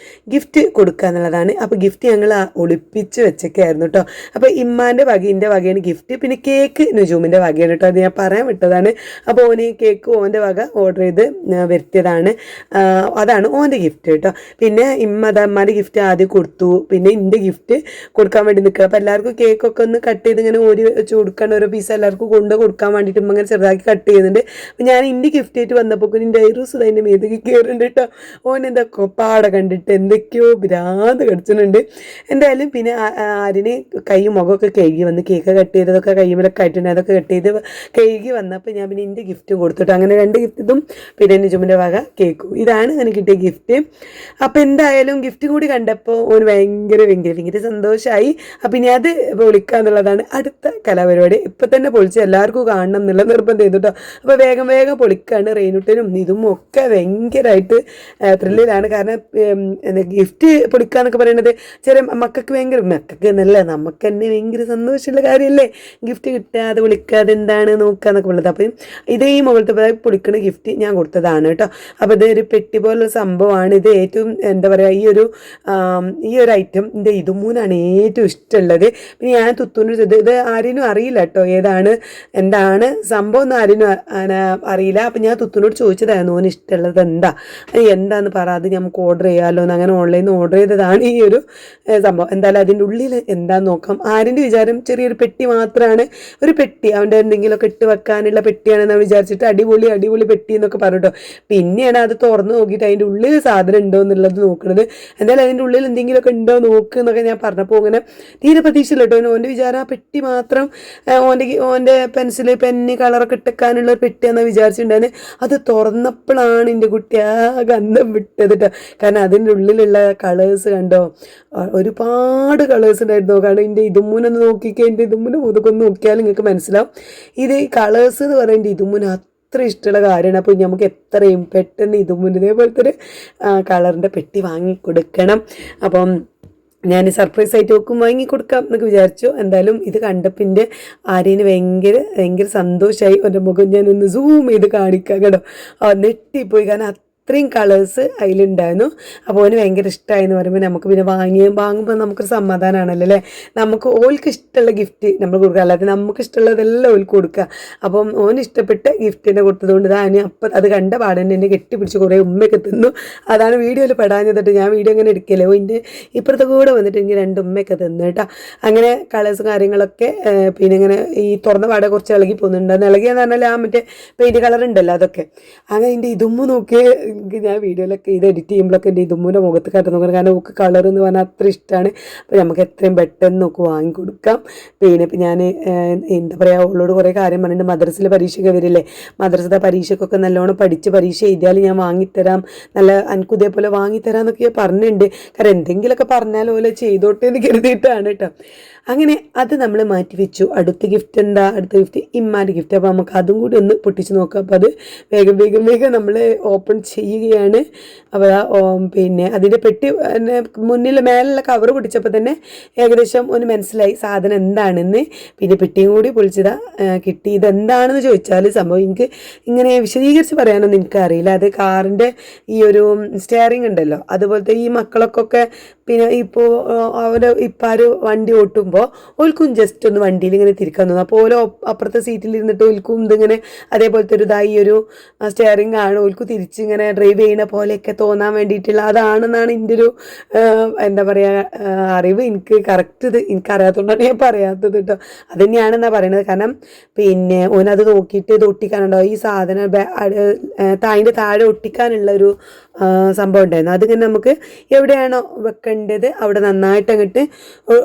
ഗിഫ്റ്റ് കൊടുക്കുക എന്നുള്ളതാണ്. അപ്പോൾ ഗിഫ്റ്റ് ഞങ്ങൾ ഒളിപ്പിച്ച് വെച്ചൊക്കെയായിരുന്നു കേട്ടോ. അപ്പോൾ ഇമ്മാൻ്റെ എൻ്റെ വകയാണ് ഗിഫ്റ്റ്. പിന്നെ കേക്ക് നുജൂമിൻ്റെ വകയാണ് കേട്ടോ, അത് ഞാൻ പറയാൻ വിട്ടതാണ്. അപ്പോൾ ഓന് കേക്ക് ഓൻ്റെ വക ഓർഡർ ചെയ്ത് വരുത്തിയതാണ്, അതാണ് ഓൻ്റെ ഗിഫ്റ്റ് കേട്ടോ. പിന്നെ അമ്മൻ്റെ ഗിഫ്റ്റ് ആദ്യം കൊടുത്തു. പിന്നെ എൻ്റെ ഗിഫ്റ്റ് കൊടുക്കാൻ വേണ്ടി നിൽക്കുക. അപ്പോൾ എല്ലാവർക്കും കേക്കൊക്കെ ഒന്ന് കട്ട് ചെയ്ത് ഇങ്ങനെ ഒരു വെച്ച് കൊടുക്കാൻ ഓരോ പീസ് എല്ലാവർക്കും കൊടുക്കാൻ വേണ്ടിയിട്ട് ഇങ്ങനെ ചെറുതാക്കി കട്ട് ചെയ്യുന്നുണ്ട്. അപ്പോൾ ഞാൻ എൻ്റെ ഗിഫ്റ്റ് ആയിട്ട് വന്നപ്പോൾ എൻ്റെ ഐറൂസ് അതിൻ്റെ മേതക്ക് കയറുന്നുണ്ട് കേട്ടോ. ഓൻ എന്താ കൊപ്പാട കണ്ടിട്ട് എന്തൊക്കെയോ ഭ്രാന്ത് കടിച്ചിട്ടുണ്ട്. എന്തായാലും പിന്നെ ആരിന് കൈ മുഖമൊക്കെ കഴുകി വന്ന് കേക്ക് കട്ട് ചെയ്തതൊക്കെ കൈമലൊക്കെ ആയിട്ടുണ്ട്, അതൊക്കെ കട്ട് ചെയ്ത് കഴുകി വന്നപ്പോൾ ഞാൻ പിന്നെ എൻ്റെ ഗിഫ്റ്റും കൊടുത്തിട്ട് അങ്ങനെ 2 ഗിഫ്റ്റ്, ഇതും പിന്നെ നുജുമിൻ്റെ വക കേക്കും. ഇതാണ് എനിക്ക് കിട്ടിയ ഗിഫ്റ്റ്. അപ്പോൾ എന്തായാലും ഗിഫ്റ്റ് കൂടി കണ്ടപ്പോൾ ഓന് ഭയങ്കര സന്തോഷമായി. അപ്പം ഇനി അത് പൊളിക്കുക എന്നുള്ളതാണ് അടുത്ത കലാപരിപാടി. ഇപ്പം തന്നെ പൊളിച്ച് എല്ലാവർക്കും കാണണം എന്നുള്ള നിർബന്ധം ചെയ്തു കേട്ടോ. അപ്പോൾ വേഗം പൊളിക്കുകയാണ്. റെയിനുട്ടനും ഇതും ഒക്കെ ഭയങ്കരമായിട്ട് ത്രില്ലിലാണ്. കാരണം ഗിഫ്റ്റ് പൊളിക്കുക എന്നൊക്കെ പറയുന്നത് ചെറിയ മക്കൾക്ക് എന്നല്ല നമുക്ക് തന്നെ ഭയങ്കര സന്തോഷമുള്ള കാര്യമല്ലേ ഗിഫ്റ്റ് കിട്ടുക, അത് പൊളിക്കുക, അതെന്താണ് നോക്കുക എന്നൊക്കെ ഉള്ളത്. അപ്പം ഇത് ഈ മുകളിലത്തെ പൊളിക്കുന്ന ഗിഫ്റ്റ് ഞാൻ കൊടുത്തതാണ് കേട്ടോ. അപ്പോൾ ഇത് ഒരു പെട്ടി പോലുള്ള സംഭവമാണ്. ഇത് ഏറ്റവും എന്താ പറയുക ഈ ഒരു ഐറ്റം എൻ്റെ ഇതുമൂന്നാണ് ഏറ്റവും ഇഷ്ടമുള്ളത്. പിന്നെ ഞാൻ തുത്തൂന് ഇത് ആരിനും അറിയില്ല കേട്ടോ, എന്താണ് സംഭവം ഒന്നും ആരിനും അറിയില്ല. അപ്പം ഞാൻ തുത്തൂനോട് ചോദിച്ചതായിരുന്നു ഓന് ഇഷ്ടമുള്ളത് എന്താന്ന് പറ, അത് നമുക്ക് ഓർഡർ ചെയ്യാമല്ലോ എന്ന്. അങ്ങനെ ഓൺലൈനിൽ നിന്ന് ഓർഡർ ചെയ്തതാണ് ഈ ഒരു സംഭവം. എന്തായാലും അതിൻ്റെ ഉള്ളിൽ എന്താന്ന് നോക്കാം. ആരിൻ്റെ വിചാരം ചെറിയൊരു പെട്ടി മാത്രമാണ്, ഒരു പെട്ടി അവൻ്റെ എന്തെങ്കിലുമൊക്കെ ഇട്ട് വെക്കാനുള്ള പെട്ടിയാണെന്ന് വിചാരിച്ചിട്ട് അടിപൊളി പെട്ടി എന്നൊക്കെ പറഞ്ഞിട്ടോ. പിന്നെയാണ് അത് തുറന്ന് നോക്കിയിട്ട് അതിൻ്റെ ഉള്ളിൽ സാധനം ഉണ്ടോ എന്നുള്ളത് നോക്കുന്നത്. എന്തായാലും അതിൻ്റെ ഉള്ളിൽ എന്തെങ്കിലുമൊക്കെ ഉണ്ടോ നോക്ക് എന്നൊക്കെ ഞാൻ പറഞ്ഞപ്പോൾ അങ്ങനെ തീരെ പ്രതീക്ഷയില്ല കേട്ടോ. ഓൻ്റെ വിചാരം ആ പെട്ടി മാത്രം ഓൻ്റെ പെന്ന് കളറൊക്കെ ഇട്ടേക്കാനുള്ള ഒരു പെട്ടിയാണെന്ന് വിചാരിച്ചിട്ടുണ്ടായിരുന്നു. അത് തുറന്നപ്പോഴാണ് എൻ്റെ കുട്ടി ആ ഗന്ധം വിട്ടത് കേട്ടോ. കാരണം അതിൻ്റെ ഉള്ളിലുള്ള കളേഴ്സ് കണ്ടോ, ഒരുപാട് കളേഴ്സ് ഉണ്ടായിരുന്നു. കാരണം എൻ്റെ ഇതുമ്മൂനൊന്ന് നോക്കിക്കുക, എൻ്റെ ഇതുമ്മൂനെ മുതുകൊന്ന് നോക്കിയാൽ നിങ്ങൾക്ക് മനസ്സിലാവും. ഇത് ഈ കളേഴ്സ് എന്ന് പറയുന്നത് ഇതുമ്മൂന് അത്ര ഇഷ്ടമുള്ള കാര്യമാണ്. അപ്പോൾ നമുക്ക് എത്രയും പെട്ടെന്ന് ഇതുമ്മൂന് ഇതേപോലത്തെ ഒരു കളറിൻ്റെ പെട്ടി വാങ്ങിക്കൊടുക്കണം. അപ്പം ഞാൻ സർപ്രൈസ് ആയിട്ട് നോക്കും വാങ്ങിക്കൊടുക്കാം എന്നൊക്കെ വിചാരിച്ചു. എന്തായാലും ഇത് കണ്ടപ്പോൾ എൻ്റെ ആര്യന് ഭയങ്കര സന്തോഷമായി. എൻ്റെ മുഖം ഞാനൊന്ന് സൂം ചെയ്ത് കാണിക്കാം കേട്ടോ. നെട്ടിപ്പോയി, കാരണം അത്രയും കളേഴ്സ് അതിലുണ്ടായിരുന്നു. അപ്പോൾ ഓന് ഭയങ്കര ഇഷ്ടമായി എന്ന് പറയുമ്പോൾ നമുക്ക് പിന്നെ വാങ്ങുമ്പോൾ നമുക്കൊരു സമാധാനമാണല്ലോ അല്ലേ. നമുക്ക് ഓൾക്ക് ഇഷ്ടമുള്ള ഗിഫ്റ്റ് നമ്മൾ കൊടുക്കുക, അല്ലാതെ നമുക്ക് ഇഷ്ടമുള്ളതെല്ലാം ഓൾക്ക് കൊടുക്കുക. അപ്പം ഓന് ഇഷ്ടപ്പെട്ട ഗിഫ്റ്റിനെ കൊടുത്തതുകൊണ്ട് അപ്പം അത് കണ്ട പാടന്നെ എന്നെ കെട്ടിപ്പിടിച്ച് കുറേ ഉമ്മയൊക്കെ തിന്നു. അതാണ് വീഡിയോയിൽ പെടാഞ്ഞതിട്ട് ഞാൻ വീഡിയോ അങ്ങനെ എടുക്കല്ലേ. എൻ്റെ ഇപ്പുറത്തെ കൂടെ വന്നിട്ട് എനിക്ക് 2 ഉമ്മയൊക്കെ തിന്നു കേട്ടോ. അങ്ങനെ കളേഴ്സ് കാര്യങ്ങളൊക്കെ പിന്നെ ഇങ്ങനെ ഈ തുറന്ന പാടെ കുറച്ച് ഇളകി പോകുന്നുണ്ട്. ഇളകിയെന്ന് പറഞ്ഞാൽ ആ മറ്റേ പെയിൻറ്റ് കളർ ഉണ്ടല്ലോ അതൊക്കെ. അങ്ങനെ എൻ്റെ ഇതുമ്മ നോക്കി ഞാൻ വീഡിയോയിലൊക്കെ ഇത് എഡിറ്റ് ചെയ്യുമ്പോഴൊക്കെ എൻ്റെ ഇതുമ്മൂൻ്റെ മുഖത്ത് കാട്ട് നോക്കണം. കാരണം നമുക്ക് കളർ എന്ന് പറഞ്ഞാൽ അത്ര ഇഷ്ടമാണ്. അപ്പോൾ നമുക്ക് എത്രയും പെട്ടെന്ന് നമുക്ക് വാങ്ങിക്കൊടുക്കാം. പിന്നെ ഇപ്പം ഞാൻ എന്താ പറയുക, അവളോട് കുറേ കാര്യം പറഞ്ഞിട്ടുണ്ട്. മദ്രസയിലെ പരീക്ഷയൊക്കെ വരില്ലേ, മദ്രസത്തെ പരീക്ഷയ്ക്കൊക്കെ നല്ലോണം പഠിച്ച് പരീക്ഷ എഴുതിയാൽ ഞാൻ വാങ്ങിത്തരാം, നല്ല എനിക്ക് ഇതേപോലെ വാങ്ങിത്തരാം എന്നൊക്കെ പറഞ്ഞിട്ടുണ്ട്. കാരണം എന്തെങ്കിലുമൊക്കെ പറഞ്ഞാൽ പോലെ ചെയ്തോട്ടെ എന്ന് കരുതിയിട്ടാണ് കേട്ടോ. അങ്ങനെ അത് നമ്മൾ മാറ്റി വെച്ചു. അടുത്ത ഗിഫ്റ്റ് എന്താ? അടുത്ത ഗിഫ്റ്റ് ഇമ്മാൻ്റെ ഗിഫ്റ്റ്. അപ്പോൾ നമുക്ക് അതും കൂടി ഒന്ന് പൊട്ടിച്ച് നോക്കാം. അപ്പോൾ അത് വേഗം വേഗം വേഗം നമ്മൾ ഓപ്പൺ ചെയ്യുകയാണ്. അപ്പോൾ പിന്നെ അതിൻ്റെ പെട്ടി മുന്നിൽ മേലുള്ള കവർ പൊട്ടിച്ചപ്പോൾ തന്നെ ഏകദേശം ഒന്ന് മനസ്സിലായി സാധനം എന്താണെന്ന്. പിന്നെ പെട്ടിയും കൂടി പൊളിച്ചതാ കിട്ടി. ഇതെന്താണെന്ന് ചോദിച്ചാൽ സംഭവം എനിക്ക് ഇങ്ങനെ വിശദീകരിച്ച് പറയാനൊന്നും എനിക്കറിയില്ല. അത് കാറിൻ്റെ ഈ ഒരു സ്റ്റിയറിംഗ് ഉണ്ടല്ലോ, അതുപോലത്തെ ഈ മക്കളൊക്കെ പിന്നെ ഇപ്പോൾ അവർ ഇപ്പാർ വണ്ടി ഓട്ടുമ്പോൾ ഓൽക്കും ജസ്റ്റ് ഒന്ന് വണ്ടിയിൽ ഇങ്ങനെ തിരിക്കാൻ തോന്നും. അപ്പോൾ ഓരോ അപ്പുറത്തെ സീറ്റിൽ ഇരുന്നിട്ട് ഓൽക്കും ഇതിങ്ങനെ അതേപോലത്തെ ഒരു ഇതായി ഒരു സ്റ്റിയറിംഗ് ആണ് ഓൽക്കും തിരിച്ചിങ്ങനെ ഡ്രൈവ് ചെയ്യുന്ന പോലെയൊക്കെ തോന്നാൻ വേണ്ടിയിട്ടുള്ള അതാണെന്നാണ് എൻ്റെ ഒരു എന്താ പറയുക അറിവ്. എനിക്ക് കറക്റ്റ് ഇത് എനിക്കറിയാത്തതുകൊണ്ടാണ് ഞാൻ പറയാത്തത് കേട്ടോ. അത് തന്നെയാണെന്നാണ് പറയുന്നത്. കാരണം പിന്നെ ഓനത് നോക്കിയിട്ട് ഇത് ഒട്ടിക്കാനുണ്ടോ ഈ സാധനം അതിൻ്റെ താഴെ ഒട്ടിക്കാനുള്ള ഒരു സംഭവം ഉണ്ടായിരുന്നു. അതിങ്ങനെ നമുക്ക് എവിടെയാണോ വെക്കേണ്ടത് അവിടെ നന്നായിട്ട് അങ്ങോട്ട്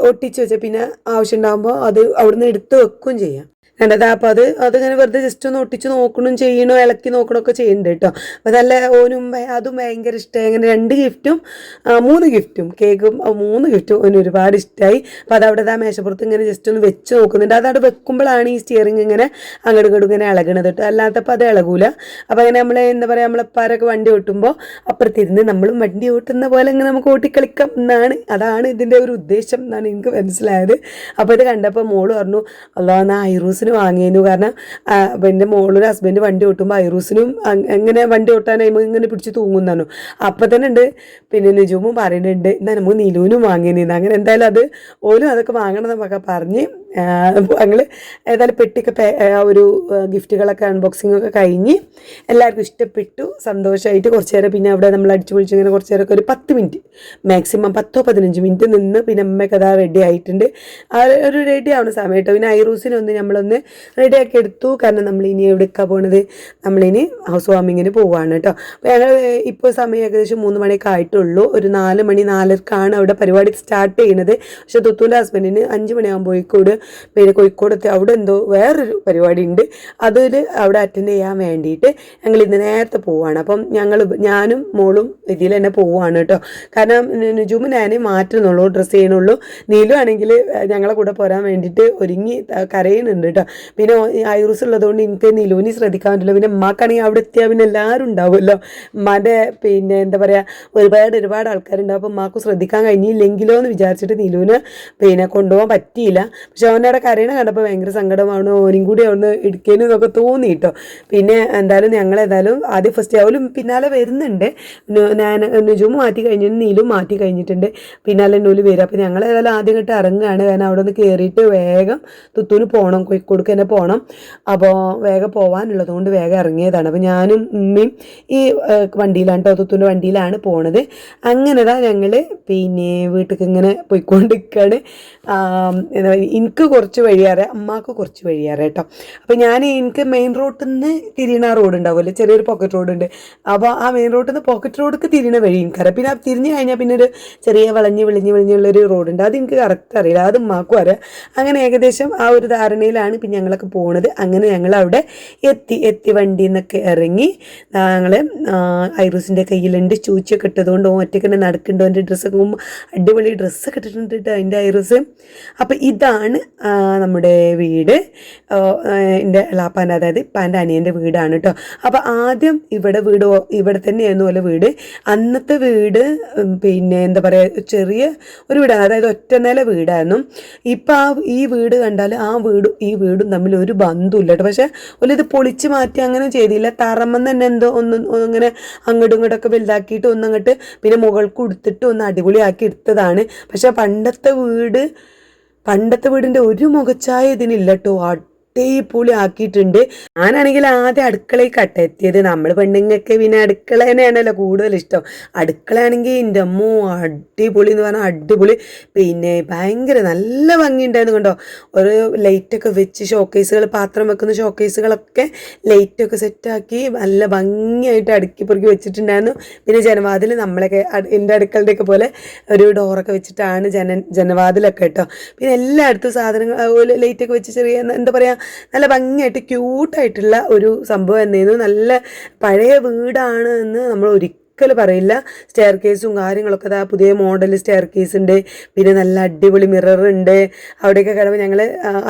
ഒട്ടിച്ച് വെച്ചാൽ പിന്നെ ആവശ്യം ഉണ്ടാകുമ്പോൾ അത് അവിടുന്ന് എടുത്ത് വെക്കുകയും ചെയ്യാം. കണ്ടത്. അപ്പോൾ അതിങ്ങനെ വെറുതെ ജസ്റ്റ് ഒന്ന് ഒട്ടിച്ച് നോക്കണം ചെയ്യണോ ഇളക്കി നോക്കണമൊക്കെ ചെയ്യുന്നുണ്ട് കേട്ടോ. അപ്പോൾ നല്ല ഓനും അതും ഭയങ്കര ഇഷ്ടമായി. അങ്ങനെ 2 ഗിഫ്റ്റും 3 ഗിഫ്റ്റും കേക്കും 3 ഗിഫ്റ്റും ഓന് ഒരുപാട് ഇഷ്ടമായി. അപ്പോൾ അതവിടെ ആ മേശപ്പുറത്ത് ഇങ്ങനെ ജസ്റ്റ് ഒന്ന് വെച്ച് നോക്കുന്നുണ്ട്. അതവിടെ വെക്കുമ്പോഴാണ് ഈ സ്റ്റിയറിംഗ് ഇങ്ങനെ അങ്ങോട്ട് ഇങ്ങോട്ടും ഇങ്ങനെ ഇളകണത് കേട്ടോ. അല്ലാത്തപ്പോൾ അത് ഇളകൂല. അപ്പോൾ അങ്ങനെ നമ്മൾ എന്താ പറയുക നമ്മളെപ്പാരൊക്കെ വണ്ടി ഓട്ടുമ്പോൾ അപ്പുറത്തിരുന്ന് നമ്മളും വണ്ടി ഓട്ടുന്ന പോലെ ഇങ്ങനെ നമുക്ക് ഓട്ടിക്കളിക്കാം എന്നാണ്. അതാണ് ഇതിൻ്റെ ഒരു ഉദ്ദേശം എന്നാണ് എനിക്ക് മനസ്സിലായത്. അപ്പോൾ ഇത് കണ്ടപ്പോൾ മോള് പറഞ്ഞു അല്ലാ എന്നാ ഐറൂസ് വാങ്ങിയിരുന്നു. കാരണം എൻ്റെ മോളൊരു ഹസ്ബൻഡ് വണ്ടി ഓട്ടുമ്പോൾ ഐറൂസിനും എങ്ങനെ വണ്ടി ഓട്ടാനായി ഇങ്ങനെ പിടിച്ച് തൂങ്ങുന്നു. അപ്പം തന്നെ ഉണ്ട് പിന്നെ നിജുമും പറയുന്നുണ്ട് എന്നാൽ നമുക്ക് നിലുവിനും വാങ്ങിയിരുന്നു. അങ്ങനെ എന്തായാലും അത് ഓലും അതൊക്കെ വാങ്ങണം എന്നൊക്കെ പറഞ്ഞ് ഞങ്ങൾ ഏതായാലും പെട്ടിയൊക്കെ ഒരു ഗിഫ്റ്റുകളൊക്കെ അൺബോക്സിങ്ങൊക്കെ കഴിഞ്ഞ് എല്ലാവർക്കും ഇഷ്ടപ്പെട്ടു. സന്തോഷമായിട്ട് കുറച്ച് നേരം പിന്നെ അവിടെ നമ്മൾ അടിച്ചു പൊളിച്ച് ഇങ്ങനെ കുറച്ച് നേരമൊക്കെ ഒരു 10 മിനിറ്റ് മാക്സിമം 10-15 മിനിറ്റ് നിന്ന് പിന്നെ അമ്മയൊക്കെ അതാ റെഡി ആയിട്ടുണ്ട്. ആ ഒരു റെഡി ആവുന്ന സമയത്ത് പിന്നെ ഐറൂസിനൊന്ന് നമ്മളൊന്ന് റെഡിയാക്കി എടുത്തു. കാരണം നമ്മളിനി എവിടേക്കാണ് പോണത്? നമ്മളിനി ഹൗസ് വാമിങ്ങിന് പോവുകയാണ് കേട്ടോ. അപ്പോൾ ഞങ്ങൾ ഇപ്പോൾ സമയം ഏകദേശം 3 മണിയൊക്കെ ആയിട്ടുള്ളൂ. ഒരു 4 മണി 4:30 അവിടെ പരിപാടി സ്റ്റാർട്ട് ചെയ്യുന്നത്. പക്ഷേ തുത്തൂൻ്റെ ഹസ്ബൻഡിന് 5 മണിയാകുമ്പോൾ കോഴിക്കോട് പിന്നെ കോഴിക്കോടത്തെ അവിടെ എന്തോ വേറൊരു പരിപാടി ഉണ്ട്. അതിൽ അവിടെ അറ്റൻഡ് ചെയ്യാൻ വേണ്ടിയിട്ട് ഞങ്ങൾ ഇന്ന് നേരത്തെ പോവുകയാണ്. അപ്പം ഞാനും മോളും ഇതിൽ തന്നെ പോവുകയാണ് കേട്ടോ. കാരണം നുജുമും ഞാനേ മാറ്റുന്നുള്ളൂ, ഡ്രസ്സ് ചെയ്യണുള്ളൂ. നീലു ആണെങ്കിൽ ഞങ്ങളെ കൂടെ പോരാൻ വേണ്ടിയിട്ട് ഒരുങ്ങി കരയുന്നുണ്ട് കേട്ടോ. പിന്നെ ഐറൂസ് ഉള്ളതുകൊണ്ട് എനിക്ക് നിലുവിനെ ശ്രദ്ധിക്കാൻ പറ്റില്ല. പിന്നെ ഉമ്മാക്കാണെങ്കിൽ അവിടെ എത്തിയാൽ പിന്നെ എല്ലാവരും ഉണ്ടാവുമല്ലോ. ഉമ്മാൻ്റെ പിന്നെ എന്താ പറയുക ഒരുപാട് ആൾക്കാരുണ്ടാവും. അപ്പോൾ ഉമ്മാക്ക് ശ്രദ്ധിക്കാൻ കഴിഞ്ഞില്ലെങ്കിലോ എന്ന് വിചാരിച്ചിട്ട് നിലുവിന് പിന്നെ കൊണ്ടുപോകാൻ പറ്റിയില്ല. പക്ഷെ അവനവിടെ കരയണ കണ്ടപ്പോൾ ഭയങ്കര സങ്കടമാണ്. ഓനും കൂടി അവിടുന്ന് ഇടിക്കാനെന്നൊക്കെ തോന്നി കേട്ടോ. പിന്നെ എന്തായാലും ഞങ്ങളേതായാലും ആദ്യം ഫസ്റ്റ് അവലും പിന്നാലെ വരുന്നുണ്ട്. ഞാൻ നുജുമ് മാറ്റി കഴിഞ്ഞിട്ട് നീലും മാറ്റി കഴിഞ്ഞിട്ടുണ്ട്. പിന്നാലെ നൂല് വരും. അപ്പോൾ ഞങ്ങളേതായാലും ആദ്യം കേട്ട് ഇറങ്ങുകയാണ്. കാരണം അവിടെ നിന്ന് കയറിയിട്ട് വേഗം തുത്തൂന് പോകണം, കോഴിക്കോട് തന്നെ പോകണം. അപ്പോൾ വേഗം പോകാനുള്ളത് കൊണ്ട് വേഗം ഇറങ്ങിയതാണ്. അപ്പോൾ ഞാനും ഉമ്മയും ഈ വണ്ടിയിലാണ് കേട്ടോ, തുത്തൂൻ്റെ വണ്ടിയിലാണ് പോണത്. അങ്ങനെതാ ഞങ്ങൾ പിന്നെ വീട്ടിൽ ഇങ്ങനെ പോയിക്കൊണ്ടിരിക്കുകയാണ്. എനിക്ക് കുറച്ച് വഴിയേറെ അമ്മക്ക് കുറച്ച് വഴിയേറെ കേട്ടോ. അപ്പോൾ എനിക്ക് മെയിൻ റോഡിൽ നിന്ന് തിരിയണ റോഡ് ഉണ്ടാവുമല്ലോ, ചെറിയൊരു പോക്കറ്റ് റോഡ് ഉണ്ട്. അപ്പോൾ ആ മെയിൻ റോഡിൽ നിന്ന് പോക്കറ്റ് റോഡിലേക്ക് തിരിയണ വഴി എനിക്കറിയാം. പിന്നെ തിരിഞ്ഞ് കഴിഞ്ഞാൽ പിന്നെ ഒരു ചെറിയ വിളിഞ്ഞുള്ളൊരു റോഡുണ്ട്. അത് എനിക്ക് കറക്റ്റ് അറിയില്ല, അത് ഉമ്മാക്കും അറിയാം. അങ്ങനെ ഏകദേശം ആ ഒരു ധാരണയിലാണ് പിന്നെ ഞങ്ങളൊക്കെ പോണത്. അങ്ങനെ ഞങ്ങൾ അവിടെ എത്തി വണ്ടിയിൽ നിന്നൊക്കെ ഇറങ്ങി. ഞങ്ങൾ ഐറൂസിൻ്റെ കയ്യിലുണ്ട് ചൂച്ചൊക്കെ ഇട്ടതുകൊണ്ട് ഒറ്റയ്ക്ക് തന്നെ നടക്കുന്നുണ്ടോ. എൻ്റെ ഡ്രസ്സൊക്കെ അടിപൊളി ഡ്രസ്സൊക്കെ ഇട്ടിട്ടുണ്ട് കേട്ടോ അതിൻ്റെ ഐറൂസ്. അപ്പോൾ ഇതാണ് നമ്മുടെ വീട്. എൻ്റെ എളാപ്പാൻ്റെ അതായത് ഇപ്പാൻ്റെ അനിയൻ്റെ വീടാണ് കേട്ടോ. അപ്പോൾ ആദ്യം ഇവിടെ തന്നെയായിരുന്നു പോലെ വീട്. അന്നത്തെ വീട് പിന്നെ എന്താ പറയുക ചെറിയ ഒരു വീടാണ്, അതായത് ഒറ്റ നില വീടായിരുന്നു. ഇപ്പം ഈ വീട് കണ്ടാൽ ആ വീടും ഈ വീടും തമ്മിൽ ഒരു ബന്ധമില്ല കേട്ടോ. പക്ഷേ ഇത് പൊളിച്ച് മാറ്റി അങ്ങനെ ചെയ്തില്ല. തറമെന്ന് തന്നെ എന്തോ ഇങ്ങനെ അങ്ങോട്ടും ഇങ്ങോട്ടൊക്കെ വലുതാക്കിയിട്ട് ഒന്നങ്ങോട്ട് പിന്നെ മുകൾക്ക് കൊടുത്തിട്ട് ഒന്ന് അടിപൊളിയാക്കി എടുത്തതാണ്. പക്ഷേ പണ്ടത്തെ വീടിൻ്റെ ഒരു മുഖച്ഛായ ഇതിനില്ല കേട്ടോ. അടിപൊളി ആക്കിയിട്ടുണ്ട്. ഞാനാണെങ്കിൽ ആദ്യം അടുക്കളയിൽ എത്തിയത്. നമ്മൾ പെണ്ണുങ്ങൾക്ക് പിന്നെ അടുക്കള തന്നെയാണല്ലോ കൂടുതൽ ഇഷ്ടം. അടുക്കളയാണെങ്കിൽ എൻ്റെ അമ്മോ അടിപൊളി എന്ന് പറഞ്ഞാൽ അടിപൊളി. പിന്നെ ഭയങ്കര നല്ല ഭംഗിയുണ്ടായിരുന്നു കണ്ടോ. ഒരു ലൈറ്റൊക്കെ വെച്ച് പാത്രം വെക്കുന്ന ഷോക്കേസുകളൊക്കെ ലൈറ്റൊക്കെ സെറ്റാക്കി നല്ല ഭംഗിയായിട്ട് അടുക്കി പൊറുക്കി വെച്ചിട്ടുണ്ടായിരുന്നു. പിന്നെ ജനവാതിൽ നമ്മളൊക്കെ എൻ്റെ അടുക്കളുടെയൊക്കെ പോലെ ഒരു ഡോറൊക്കെ വെച്ചിട്ടാണ് ജനവാതിലൊക്കെ കേട്ടോ. പിന്നെ എല്ലായിടത്തും സാധനങ്ങൾ ലൈറ്റൊക്കെ വെച്ച് ചെറിയ എന്താ പറയുക നല്ല ഭംഗിയായിട്ട് ക്യൂട്ടായിട്ടുള്ള ഒരു സംഭവം എന്നായിരുന്നു. നല്ല പഴയ വീടാണ് എന്ന് നമ്മൾ ഒരിക്കലും പറയില്ല. സ്റ്റെയർ കേസും കാര്യങ്ങളൊക്കെ അതാ പുതിയ മോഡൽ സ്റ്റെയർ കേസ് ഉണ്ട്, പിന്നെ നല്ല അടിപൊളി മിറർ ഉണ്ട്. അവിടെയൊക്കെ കിടമ്പോൾ ഞങ്ങൾ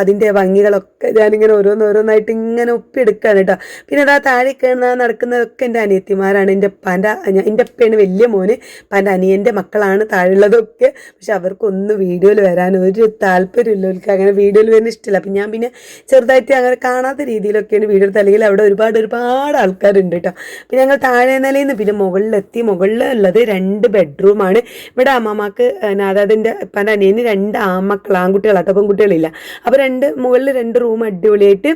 അതിൻ്റെ ഭംഗികളൊക്കെ ഞാനിങ്ങനെ ഓരോന്നായിട്ട് ഇങ്ങനെ ഒപ്പിയെടുക്കുകയാണ് കേട്ടോ. പിന്നെ അതാ താഴെ നടക്കുന്നതൊക്കെ എൻ്റെ അനിയത്തിമാരാണ്. എൻ്റെ ഉപ്പയാണ് വലിയ മോന്, ഉപ്പാൻ്റെ അനിയൻ്റെ മക്കളാണ് താഴെയുള്ളതൊക്കെ. പക്ഷെ അവർക്കൊന്നും വീഡിയോയിൽ വരാൻ ഒരു താല്പര്യമില്ല, അവർക്ക് അങ്ങനെ വീഡിയോയിൽ വരുന്ന ഇഷ്ടമില്ല. അപ്പം ഞാൻ പിന്നെ ചെറുതായിട്ട് അങ്ങനെ കാണാത്ത രീതിയിലൊക്കെയാണ് വീഡിയോ എടുത്ത്, അല്ലെങ്കിൽ അവിടെ ഒരുപാട് ആൾക്കാരുണ്ട് കേട്ടോ. അപ്പം ഞങ്ങൾ താഴെ നിലയിൽ നിന്ന് പിന്നെ മുകളിലെത്തി. മുകളിലുള്ളത് 2 ബെഡ്റൂമാണ്. ഇവിടെ അമ്മമാക്ക് അതായത് എൻ്റെ ഉപ്പാൻ്റെ അനിയന് 2 ആൺകുട്ടികളാട്ടോ, പെൺകുട്ടികളില്ല. അപ്പോൾ മുകളിൽ 2 റൂം അടിപൊളിയായിട്ട്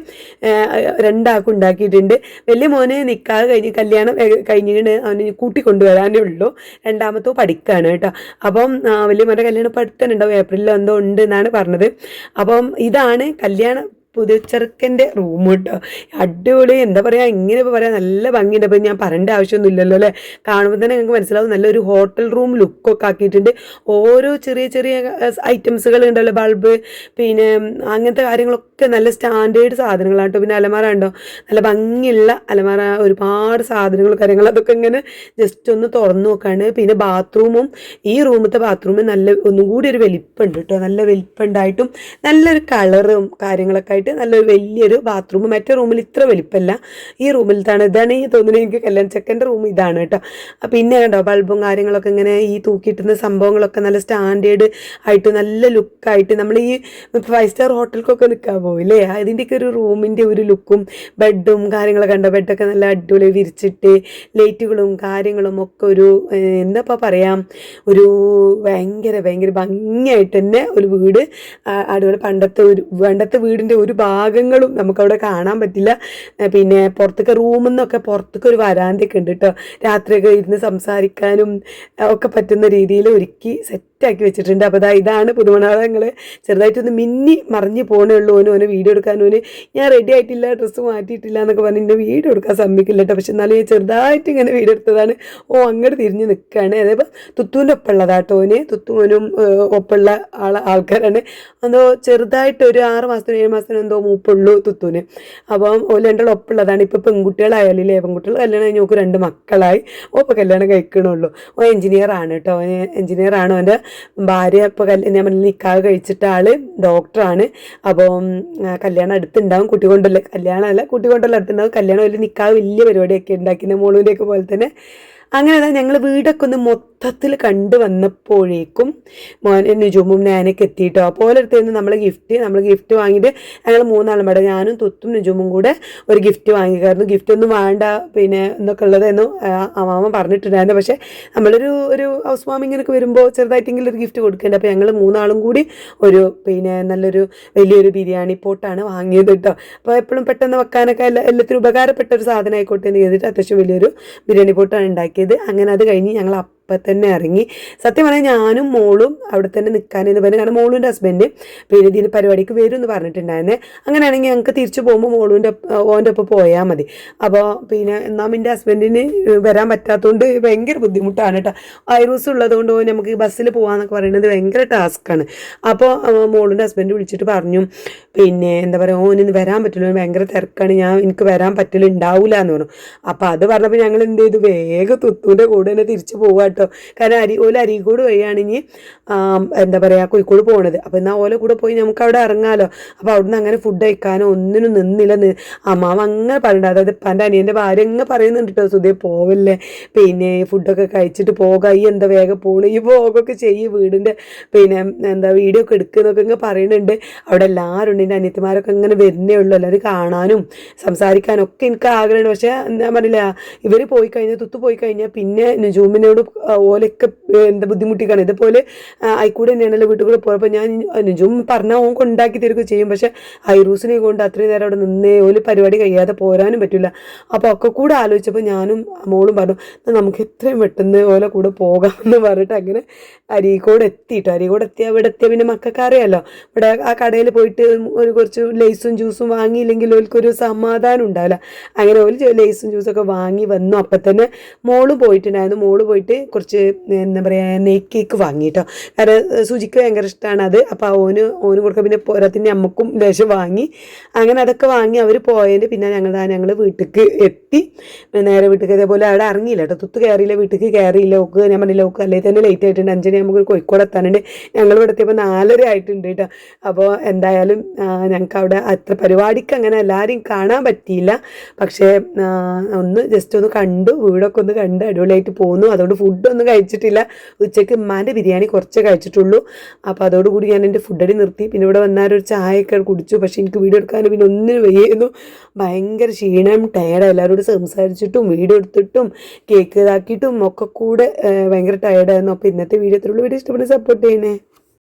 2 ആൾക്ക് ഉണ്ടാക്കിയിട്ടുണ്ട്. വലിയ മോന് നിക്കാഹ് കഴിഞ്ഞ് കല്യാണം കഴിഞ്ഞിട്ട് അവന് കൂട്ടിക്കൊണ്ടുവരാനേ ഉള്ളൂ. രണ്ടാമത്തോ പഠിക്കുകയാണ് കേട്ടോ. അപ്പം വലിയ മോൻ്റെ കല്യാണം ഇപ്പം അടുത്തന്നെ ഉണ്ടാവും, ഏപ്രിലിൽ എന്തോ ഉണ്ട് എന്നാണ് പറഞ്ഞത്. അപ്പം ഇതാണ് കല്യാണം പുതുച്ചെറുക്കൻ്റെ റൂം കേട്ടോ. അടിപൊളി, എന്താ പറയുക, ഇങ്ങനെ ഇപ്പോൾ പറയാം, നല്ല ഭംഗിയുണ്ട്. അപ്പം ഞാൻ പറയേണ്ട ആവശ്യമൊന്നുമില്ലല്ലോ അല്ലേ, കാണുമ്പോൾ തന്നെ നിങ്ങൾക്ക് മനസ്സിലാവും. നല്ലൊരു ഹോട്ടൽ റൂം ലുക്കൊക്കെ ആക്കിയിട്ടുണ്ട്. ഓരോ ചെറിയ ഐറ്റംസുകൾ ഉണ്ടല്ലോ, ബൾബ് പിന്നെ അങ്ങനത്തെ കാര്യങ്ങളൊക്കെ നല്ല സ്റ്റാൻഡേർഡ് സാധനങ്ങളാണ് കേട്ടോ. പിന്നെ അലമാര ഉണ്ടോ, നല്ല ഭംഗിയുള്ള അലമാര, ഒരുപാട് സാധനങ്ങൾ കാര്യങ്ങൾ അതൊക്കെ ഇങ്ങനെ ജസ്റ്റ് ഒന്ന് തുറന്നു നോക്കാണ്. പിന്നെ ബാത്റൂമും, ഈ റൂമത്തെ ബാത്റൂമും നല്ല ഒന്നും കൂടി ഒരു വലിപ്പമുണ്ട് കേട്ടോ. നല്ല വലിപ്പമുണ്ടായിട്ടും നല്ലൊരു കളറും കാര്യങ്ങളൊക്കെ ആയിട്ട് നല്ലൊരു വലിയൊരു ബാത്റൂം. മറ്റേ റൂമിൽ ഇത്ര വലിപ്പമല്ല, ഈ റൂമിലത്താണ്. ഇതാണ് ഈ തോന്നുന്നത് എനിക്ക് കല്യാൺ ചെക്കൻ്റെ റൂം ഇതാണ് കേട്ടോ. പിന്നെ കണ്ടോ ബൾബും കാര്യങ്ങളൊക്കെ ഇങ്ങനെ ഈ തൂക്കിയിട്ടുന്ന സംഭവങ്ങളൊക്കെ നല്ല സ്റ്റാൻഡേർഡ് ആയിട്ട് നല്ല ലുക്കായിട്ട് നമ്മൾ ഈ 5 സ്റ്റാർ ഹോട്ടലിലൊക്കെ നിൽക്കാൻ പോവില്ലേ, അതിൻ്റെയൊക്കെ ഒരു റൂമിൻ്റെ ഒരു ലുക്കും ബെഡും കാര്യങ്ങളൊക്കെ കണ്ടോ. ബെഡൊക്കെ നല്ല അടിപൊളി വിരിച്ചിട്ട് ലൈറ്റുകളും കാര്യങ്ങളും ഒക്കെ ഒരു എന്താ പറയാം, ഒരു ഭയങ്കര ഭംഗിയായിട്ട് തന്നെ ഒരു വീട്. അതുപോലെ പണ്ടത്തെ വീടിൻ്റെ ഒരു ഭാഗങ്ങളും നമുക്കവിടെ കാണാൻ പറ്റില്ല. പിന്നെ പുറത്തൊക്കെ റൂമിൽ നിന്നൊക്കെ പുറത്തൊക്കെ ഒരു വരാന്തയൊക്കെ ഉണ്ട് കേട്ടോ. രാത്രിയൊക്കെ ഇരുന്ന് സംസാരിക്കാനും ഒക്കെ പറ്റുന്ന രീതിയിൽ ഒരുക്കി സെറ്റാക്കി വെച്ചിട്ടുണ്ട്. അപ്പോൾ ഇതാണ് പുതുമണങ്ങൾ. ചെറുതായിട്ടൊന്ന് മിന്നി മറിഞ്ഞ് പോകണേ ഉള്ളൂ. ഓന് വീഡിയോ എടുക്കാനോന് ഞാൻ റെഡി ആയിട്ടില്ല, ഡ്രസ്സ് മാറ്റിയിട്ടില്ല എന്നൊക്കെ പറഞ്ഞ് എൻ്റെ വീഡിയോ എടുക്കാൻ സമ്മതിക്കില്ല കേട്ടോ. പക്ഷെ എന്നാലും ചെറുതായിട്ട് ഇങ്ങനെ വീഡിയോ എടുത്തതാണ്. അങ്ങോട്ട് തിരിഞ്ഞ് നിൽക്കുകയാണ്. അതേപോലെ തുത്തുവിൻ്റെ ഒപ്പമുള്ളതാട്ടോ, തുത്തുവിനും ഒപ്പമുള്ള ആൾക്കാരാണ്. എന്തോ ചെറുതായിട്ട് ഒരു 6 മാസത്തിന് 7 മാസത്തിന് എന്തോ മൂപ്പുള്ളൂ തുത്തുവിന്. അപ്പം രണ്ടുള്ള ഒപ്പമുള്ളതാണ്. ഇപ്പോൾ പെൺകുട്ടികളായാലേ, പെൺകുട്ടികൾ കല്യാണം കഴിഞ്ഞ് നോക്കും 2 മക്കളായി. ഇപ്പോൾ കല്യാണം കഴിക്കണുള്ളൂ. എഞ്ചിനീയറാണ് കേട്ടോ. എഞ്ചിനീയറാണ്. അവൻ്റെ ഭാര്യ ഇപ്പോൾ ഞാൻ നിക്കാഹ് കഴിച്ചിട്ട് ആള് ഡോക്ടറാണ്. അപ്പം കല്യാണം അടുത്തുണ്ടാവും. കല്യാണമല്ല കുട്ടികൊണ്ടല്ല അടുത്തുണ്ടാവും. കല്യാണം വലിയ നിക്കാഹ് വലിയ പരിപാടിയൊക്കെ ഉണ്ടാക്കുന്ന മോളുവിൻ്റെയൊക്കെ പോലെ തന്നെ. അങ്ങനെ ഞങ്ങൾ വീടൊക്കെ ഒന്ന് മൊത്തത്തിൽ കണ്ടു വന്നപ്പോഴേക്കും നുജുമും ഞാനൊക്കെ എത്തിയിട്ടോ. അപ്പോൾ ഓരോരുത്തരുന്ന് നമ്മൾ ഗിഫ്റ്റ് വാങ്ങിയിട്ട് ഞങ്ങൾ 3 ആളും പാടെ, ഞാനും തുത്തും നുജുമും കൂടെ ഒരു ഗിഫ്റ്റ് വാങ്ങിക്കായിരുന്നു. ഗിഫ്റ്റ് ഒന്നും വേണ്ട പിന്നെ എന്നൊക്കെ ഉള്ളതെന്നു അമ്മാമ പറഞ്ഞിട്ടുണ്ടായിരുന്നു. പക്ഷേ നമ്മളൊരു ഹൗസ് വാമിങ്ങിനൊക്കെ വരുമ്പോൾ ചെറുതായിട്ടെങ്കിലും ഒരു ഗിഫ്റ്റ് കൊടുക്കേണ്ട. അപ്പോൾ ഞങ്ങൾ 3 ആളും കൂടി ഒരു നല്ലൊരു വലിയൊരു ബിരിയാണി പോട്ടാണ് വാങ്ങിയത് കേട്ടോ. അപ്പോൾ എപ്പോഴും പെട്ടെന്ന് വെക്കാനൊക്കെ എല്ലാത്തിനും ഉപകാരപ്പെട്ട ഒരു സാധനം ആയിക്കോട്ടെ എന്ന് ചെയ്തിട്ട് അത്യാവശ്യം വലിയൊരു ബിരിയാണി പോട്ടാണ് ഉണ്ടാക്കിയത്. അങ്ങനെ അത് കഴിഞ്ഞ് ഞങ്ങൾ അപ്പം തന്നെ ഇറങ്ങി. സത്യം പറഞ്ഞാൽ ഞാനും മോളും അവിടെ തന്നെ നിൽക്കാനെന്ന് പറഞ്ഞു. കാരണം മോളുൻ്റെ ഹസ്ബൻഡ് പിന്നെ ഇതിന് പരിപാടിക്ക് വരും എന്ന് പറഞ്ഞിട്ടുണ്ടായിരുന്നേ. അങ്ങനെയാണെങ്കിൽ ഞങ്ങൾക്ക് തിരിച്ചു പോകുമ്പോൾ ഓൻ്റെ ഒപ്പം പോയാൽ മതി. അപ്പോൾ പിന്നെ എൻ്റെ ഹസ്ബൻഡിന് വരാൻ പറ്റാത്തതുകൊണ്ട് ഭയങ്കര ബുദ്ധിമുട്ടാണ് കേട്ടോ. വൈറൂസ് ഉള്ളതുകൊണ്ട് നമുക്ക് ബസ്സിൽ പോകാമെന്നൊക്കെ പറയുന്നത് ഭയങ്കര ടാസ്ക്കാണ്. അപ്പോൾ മോളുൻ്റെ ഹസ്ബൻഡ് വിളിച്ചിട്ട് പറഞ്ഞു, പിന്നെ എന്താ പറയുക, ഓനിന്ന് വരാൻ പറ്റില്ല, ഭയങ്കര തിരക്കാണ്, എനിക്ക് വരാൻ ഉണ്ടാവില്ല എന്ന് പറഞ്ഞു. അപ്പോൾ അത് പറഞ്ഞപ്പോൾ ഞങ്ങൾ എന്ത് ചെയ്തു, വേഗം തുത്തുവിൻ്റെ കൂടെ തന്നെ തിരിച്ചു പോകാം കേട്ടോ. കാരണം അരീക്കോട് വഴിയാണെങ്കിൽ എന്താ പറയുക കോഴിക്കോട് പോകണത്. അപ്പോൾ എന്നാൽ ഓല കൂടെ പോയി നമുക്ക് അവിടെ ഇറങ്ങാമല്ലോ. അപ്പോൾ അവിടുന്ന് അങ്ങനെ ഫുഡ് കഴിക്കാനോ ഒന്നിനും നിന്നില്ല. അമ്മാവ അങ്ങനെ പറയണ്ട, അതായത് എൻ്റെ അനിയൻ്റെ ഭാര്യ അങ്ങ് പറയുന്നുണ്ട് കേട്ടോ, സുധേ പോവല്ലേ, പിന്നെ ഫുഡൊക്കെ കഴിച്ചിട്ട് പോകാം, ഈ എന്താ വേഗം പോകണം, ഈ പോകൊക്കെ ചെയ്യും, വീടിൻ്റെ പിന്നെ എന്താ വീഡിയോ ഒക്കെ എടുക്കുന്നൊക്കെ ഇങ്ങനെ പറയുന്നുണ്ട്. അവിടെ എല്ലാവരും ഉണ്ട്, എൻ്റെ അനിയത്തിമാരൊക്കെ ഇങ്ങനെ വരുന്നേ ഉള്ളൂ. എല്ലാവരും കാണാനും സംസാരിക്കാനും ഒക്കെ എനിക്ക് ആഗ്രഹമുണ്ട്. പക്ഷേ ഞാൻ പറഞ്ഞില്ല, ഇവർ പോയി കഴിഞ്ഞാൽ തുത്തു പോയി കഴിഞ്ഞാൽ പിന്നെ നുജൂമിനോട് ഓലൊക്കെ എന്താ ബുദ്ധിമുട്ടിക്കാണ്. ഇതുപോലെ ആയിക്കൂടെ തന്നെയാണല്ലോ വീട്ടിൽ കൂടെ പോയപ്പോൾ ഞാൻ നുജൂം പറഞ്ഞാൽ ഓൻ കൊണ്ടാക്കി തരുകയൊക്കെ ചെയ്യും. പക്ഷേ ഐറൂസിനെ കൊണ്ട് അത്രയും നേരം അവിടെ നിന്നേ ഒരു പരിപാടി കഴിയാതെ പോരാനും പറ്റില്ല. അപ്പോൾ ഒക്കെ കൂടെ ആലോചിച്ചപ്പോൾ ഞാനും മോളും പറഞ്ഞു, നമുക്ക് എത്രയും പെട്ടെന്ന് ഓല കൂടെ പോകാമെന്ന് പറഞ്ഞിട്ട് അങ്ങനെ അരീക്കോട് എത്തിയിട്ടോ. അരീക്കോട് അവിടെ എത്തിയാൽ പിന്നെ മക്കൾക്ക് അറിയാമല്ലോ, ഇവിടെ ആ കടയിൽ പോയിട്ട് കുറച്ച് ലേസും ജ്യൂസും വാങ്ങിയില്ലെങ്കിൽ ഓൽക്കൊരു സമാധാനം ഉണ്ടാവില്ല. അങ്ങനെ ഒരു ലേസും ജ്യൂസൊക്കെ വാങ്ങി വന്നു. അപ്പം തന്നെ മോള് പോയിട്ടുണ്ടായിരുന്നു. മോള് പോയിട്ട് കുറച്ച് എന്താ പറയുക നെയ് കേക്ക് വാങ്ങി കേട്ടോ. കാരണം സുജിക്ക് ഭയങ്കര ഇഷ്ടമാണ് അത്. അപ്പോൾ ഓന് കൊടുക്കുക, പിന്നെ പോരാത്തിന് അമ്മക്കും ലേശം വാങ്ങി. അങ്ങനെ അതൊക്കെ വാങ്ങി അവർ പോയതിന് പിന്നെ ഞങ്ങൾ വീട്ടിലേക്ക് എത്തി. നേരെ വീട്ടിലേക്ക് ഇതേപോലെ അവിടെ ഇറങ്ങിയില്ല കേട്ടോ, തുത്ത് കയറിയില്ല, വീട്ടിലേക്ക് കയറിയില്ല. ഓക്ക് ഞാൻ പറഞ്ഞില്ല, ഓക്ക് അല്ലെങ്കിൽ തന്നെ ലേറ്റ് ആയിട്ടുണ്ട്, 5 മണി നമുക്ക് കോഴിക്കോട് എത്താനുണ്ട്. ഞങ്ങൾ ഇവിടെ എത്തിയപ്പോൾ 4:30 ആയിട്ടുണ്ട് കേട്ടോ. അപ്പോൾ എന്തായാലും ഞങ്ങൾക്ക് അവിടെ അത്ര പരിപാടിക്ക് അങ്ങനെ എല്ലാവരെയും കാണാൻ പറ്റിയില്ല. പക്ഷേ ജസ്റ്റ് ഒന്ന് കണ്ടു, വീടൊക്കെ ഒന്ന് കണ്ട് അടിപൊളിയായിട്ട് പോന്നു. അതുകൊണ്ട് ഫുഡൊന്നും കഴിച്ചിട്ടില്ല. ഉച്ചയ്ക്ക് ഉമ്മാൻ്റെ ബിരിയാണി കുറച്ചേ കഴിച്ചിട്ടുള്ളൂ. അപ്പോൾ അതോടുകൂടി ഞാൻ എൻ്റെ ഫുഡടി നിർത്തി. പിന്നെ ഇവിടെ വന്നാലൊരു ചായയൊക്കെ കുടിച്ചു. പക്ഷേ എനിക്ക് വീഡിയോ എടുക്കാൻ പിന്നെ ഒന്നിനും വയ്യായിരുന്നു. ഭയങ്കര ക്ഷീണം, ടയർഡ്. എല്ലാവരോടും സംസാരിച്ചിട്ടും വീഡിയോ എടുത്തിട്ടും കേക്ക് ഇതാക്കിയിട്ടും ഒക്കെ കൂടെ ഭയങ്കര ടയർഡായിരുന്നു. അപ്പോൾ ഇന്നത്തെ വീഡിയോ ഇത്രയുള്ള വീഡിയോ ഇഷ്ടപ്പെട്ട് സപ്പോർട്ട് ചെയ്യണേ.